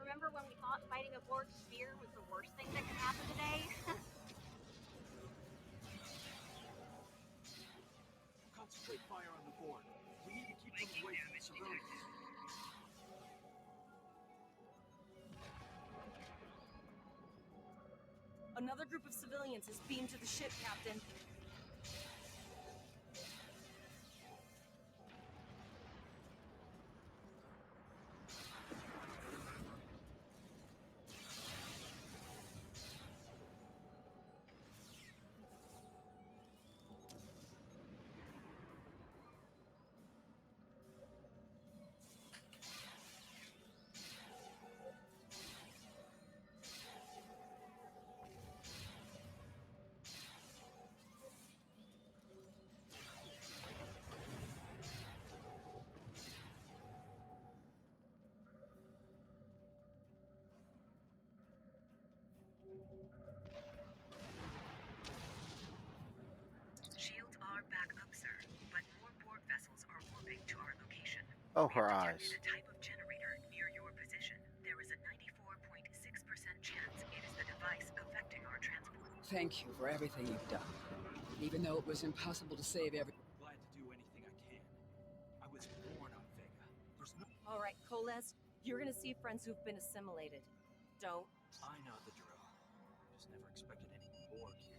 Remember when we thought fighting a Borg sphere was the worst thing that could happen today? Concentrate fire on the Borg. We need to keep them away from the civilians. Another group of civilians is beamed to the ship, Captain. Shields are back up, sir, but more Borg vessels are warping to our location. Oh, We her have eyes. detected a type of generator near your position. There is a 94.6% chance it is the device affecting our transport. Thank you for everything you've done. Even though it was impossible to save every... Glad to do anything I can. I was born on Vega. There's no... All right, Coles, you're gonna see friends who've been assimilated. Don't. I know the drill. Just never expected any Borg here.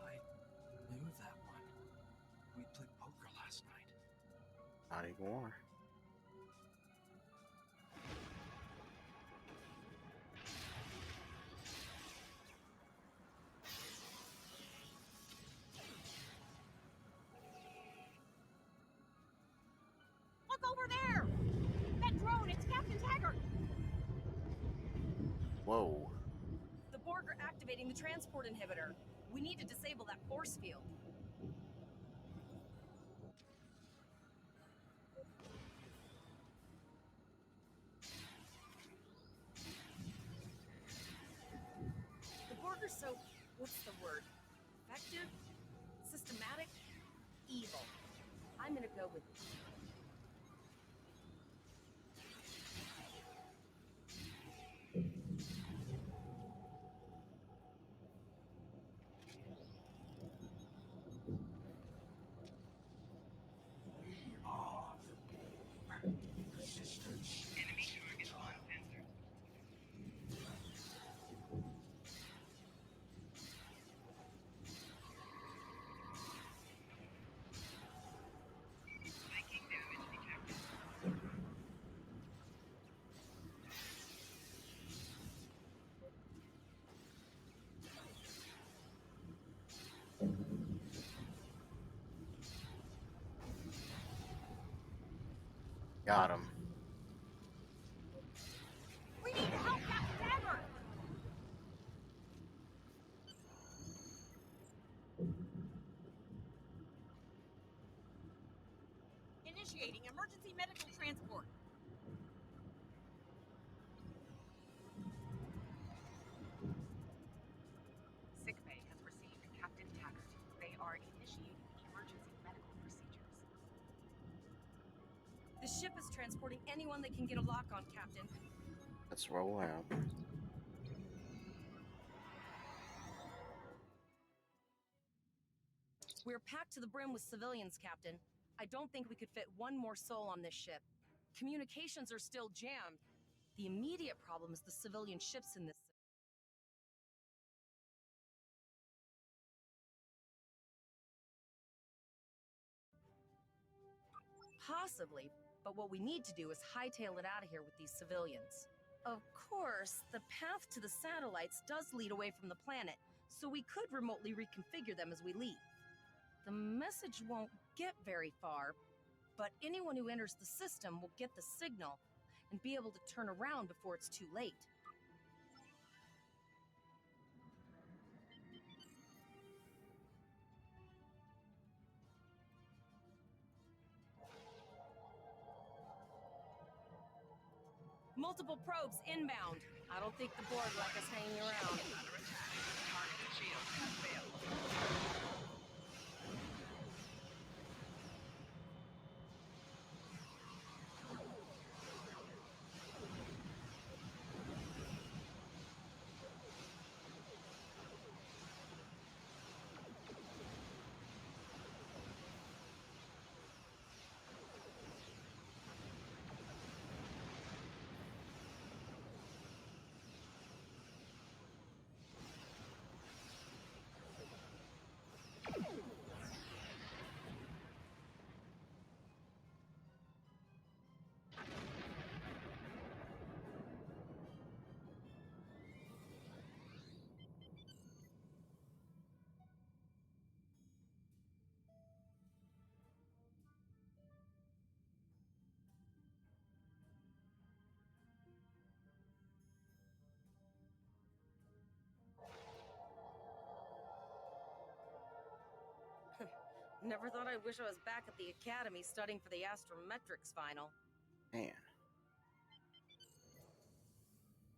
I knew that one. We played poker last night. Not anymore. Look over there! That drone, it's Captain Taggart! Whoa. The Borg are activating the transport inhibitor. We need to disable that force field. The Borg are so... what's the word? Effective? Systematic? Evil. I'm gonna go with... Resistance. Enemy target on sensor. Got him. We need to help Captain Taggart! Initiating emergency medical transport. Sickbay has received Captain Taggart. They are initiating emergency medical procedures. The ship is transporting anyone they can get a lock on, Captain. Let's roll out. We're packed to the brim with civilians, Captain. I don't think we could fit one more soul on this ship. Communications are still jammed. The immediate problem is the civilian ships in this. Possibly, but what we need to do is hightail it out of here with these civilians. Of course, the path to the satellites does lead away from the planet, so we could remotely reconfigure them as we leave. The message won't get very far, but anyone who enters the system will get the signal and be able to turn around before it's too late. Multiple probes inbound. I don't think the Borg like us hanging around. Under attack. Target shield has failed. Never thought I'd wish I was back at the academy studying for the astrometrics final. Man.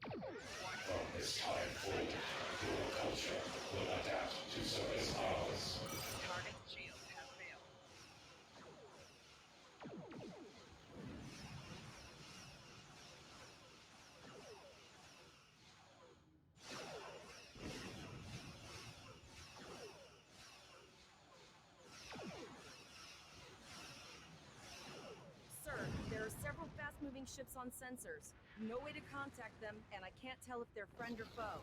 From this time forward, your culture will adapt to service ours. Target shield has failed. Sir, there are several fast-moving ships on sensors. No way to contact them, and I can't tell if they're friend or foe.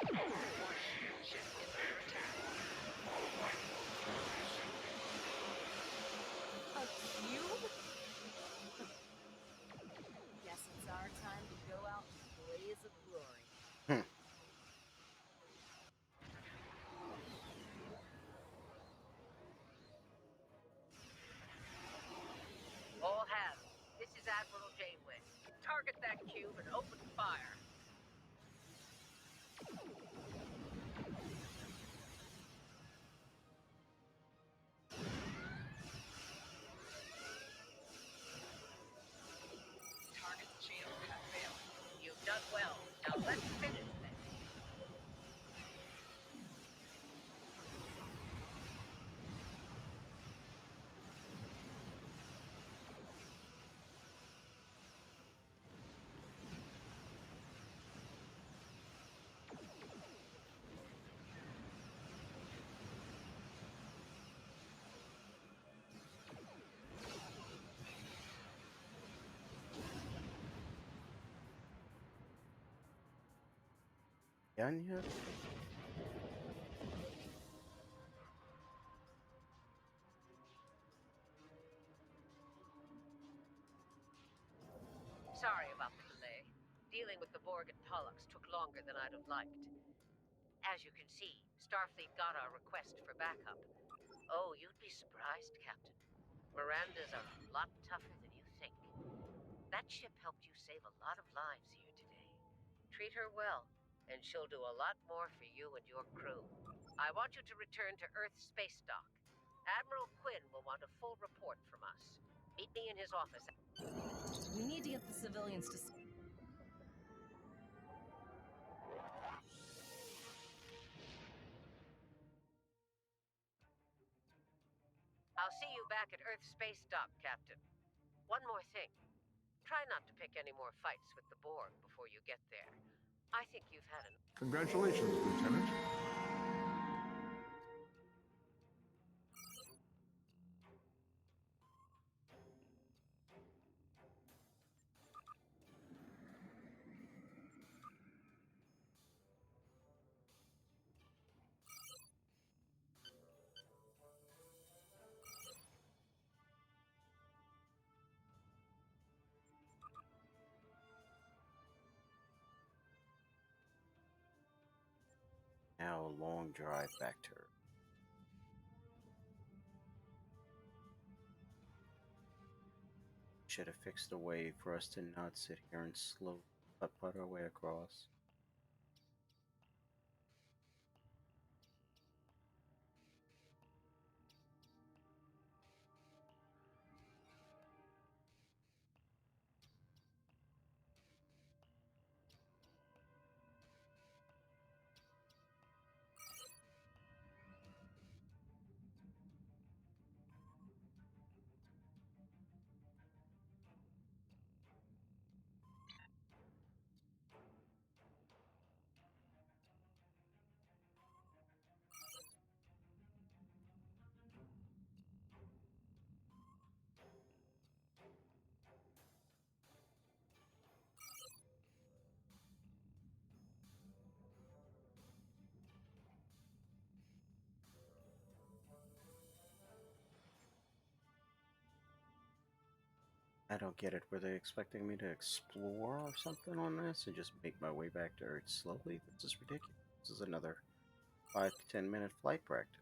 A cube? Guess it's our time to go out in a blaze of glory. All hands, this is Admiral Janeway. Target that cube and open fire. Target shield has failed. You've done well. Now let's finish this. done yet? Sorry about the delay. Dealing with the Borg and Pollux took longer than I'd have liked. As you can see, Starfleet got our request for backup. Oh, you'd be surprised, Captain. Miranda's a lot tougher than you think. That ship helped you save a lot of lives here today. Treat her well, and she'll do a lot more for you and your crew. I want you to return to Earth Space Dock. Admiral Quinn will want a full report from us. Meet me in his office. We need to get the civilians to. I'll see you back at Earth Space Dock, Captain. One more thing. Try not to pick any more fights with the Borg before you get there. I think you've had enough. Congratulations, Lieutenant. Now a long drive back to Earth. Should have fixed a way for us to not sit here and slowly putt our way across. I don't get it. Were they expecting me to explore or something on this and just make my way back to Earth slowly? This is ridiculous. This is another 5 to 10 minute flight practically.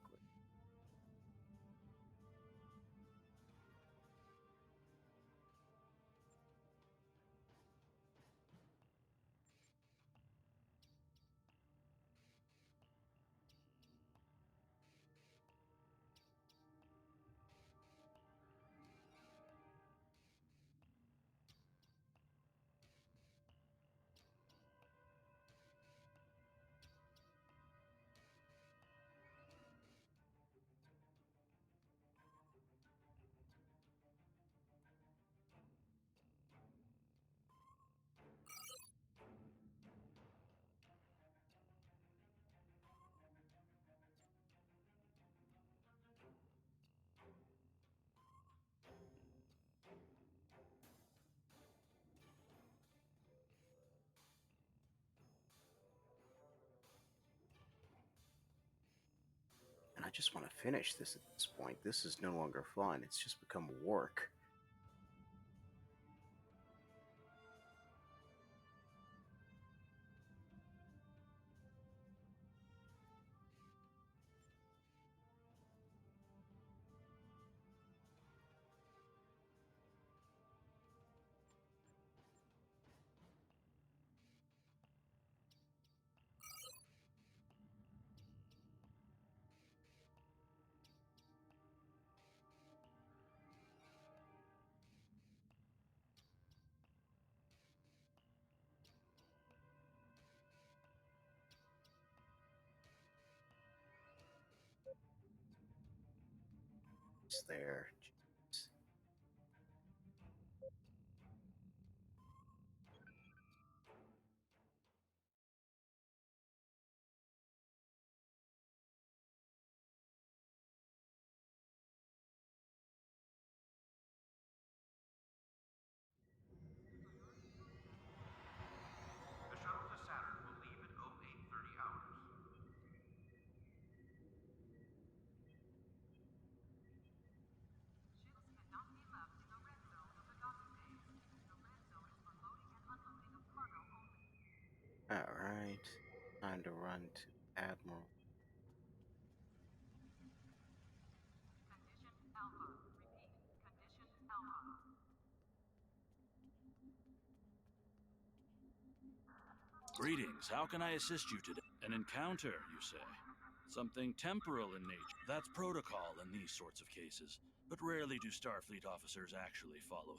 And I just want to finish this at this point. This is no longer fun. It's just become work. It's there. Jeez. The shuttle to Saturn will leave at 0830 Time to run to Admiral. Greetings. How can I assist you today? An encounter, you say? Something temporal in nature. That's protocol in these sorts of cases, but rarely do Starfleet officers actually follow.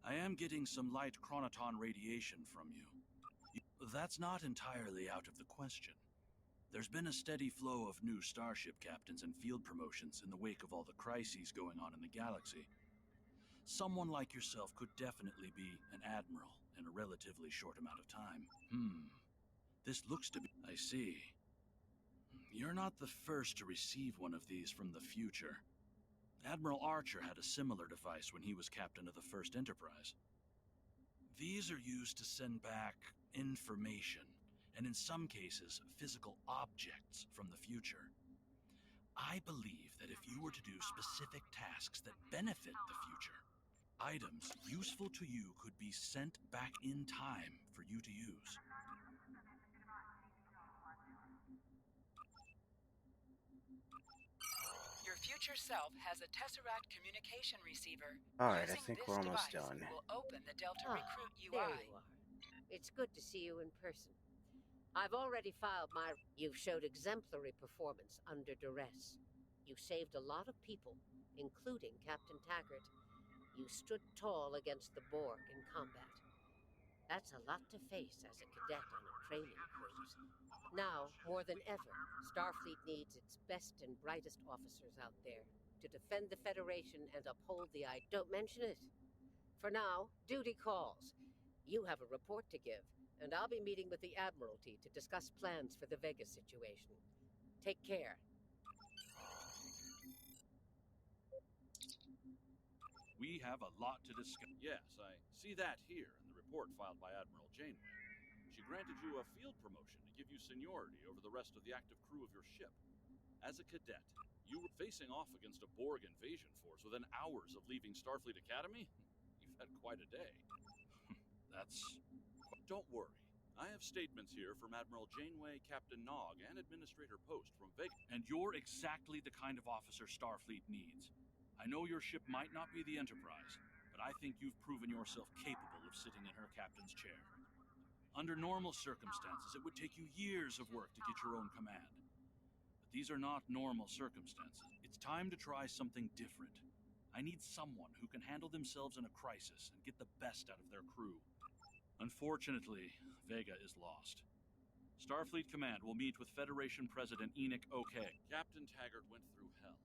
I am getting some light chronoton radiation from you. That's not entirely out of the question. There's been a steady flow of new starship captains and field promotions in the wake of all the crises going on in the galaxy. Someone like yourself could definitely be an admiral in a relatively short amount of time. This looks to be... I see. You're not the first to receive one of these from the future. Admiral Archer had a similar device when he was captain of the First Enterprise. These are used to send back information, and in some cases, physical objects from the future. I believe that if you were to do specific tasks that benefit the future, items useful to you could be sent back in time for you to use. Your future self has a Tesseract communication receiver. Alright, I Using think this we're almost device done. will open the Delta Ah, Recruit UI. there you are. It's good to see you in person. I've already filed my... You've showed exemplary performance under duress. You saved a lot of people, including Captain Taggart. You stood tall against the Borg in combat. That's a lot to face as a cadet on a training cruise. Now, more than ever, Starfleet needs its best and brightest officers out there to defend the Federation and uphold the I... Don't mention it. For now, duty calls. You have a report to give, and I'll be meeting with the Admiralty to discuss plans for the Vega situation. Take care. We have a lot to discuss. Yes, I see that here in the report filed by Admiral Janeway. She granted you a field promotion to give you seniority over the rest of the active crew of your ship. As a cadet, you were facing off against a Borg invasion force within hours of leaving Starfleet Academy? You've had quite a day. That's... Don't worry. I have statements here from Admiral Janeway, Captain Nog, and Administrator Post from Vega. And you're exactly the kind of officer Starfleet needs. I know your ship might not be the Enterprise, but I think you've proven yourself capable of sitting in her captain's chair. Under normal circumstances, it would take you years of work to get your own command. But these are not normal circumstances. It's time to try something different. I need someone who can handle themselves in a crisis and get the best out of their crew. Unfortunately, Vega is lost. Starfleet Command will meet with Federation President Enoch OK. Captain Taggart went through hell.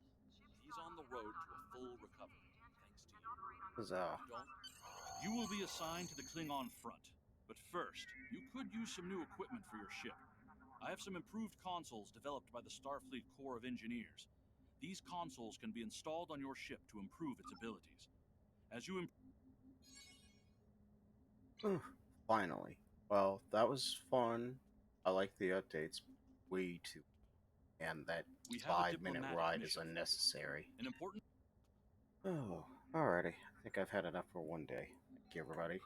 He's on the road to a full recovery, thanks to you. Huzzah. You will be assigned to the Klingon front. But first, you could use some new equipment for your ship. I have some improved consoles developed by the Starfleet Corps of Engineers. These consoles can be installed on your ship to improve its abilities. As you Finally. Well, that was fun. I like the updates. Way too. And that We have a 5-minute diplomatic ride is mission. unnecessary. An important... Oh, alrighty. I think I've had enough for one day. Thank you, everybody.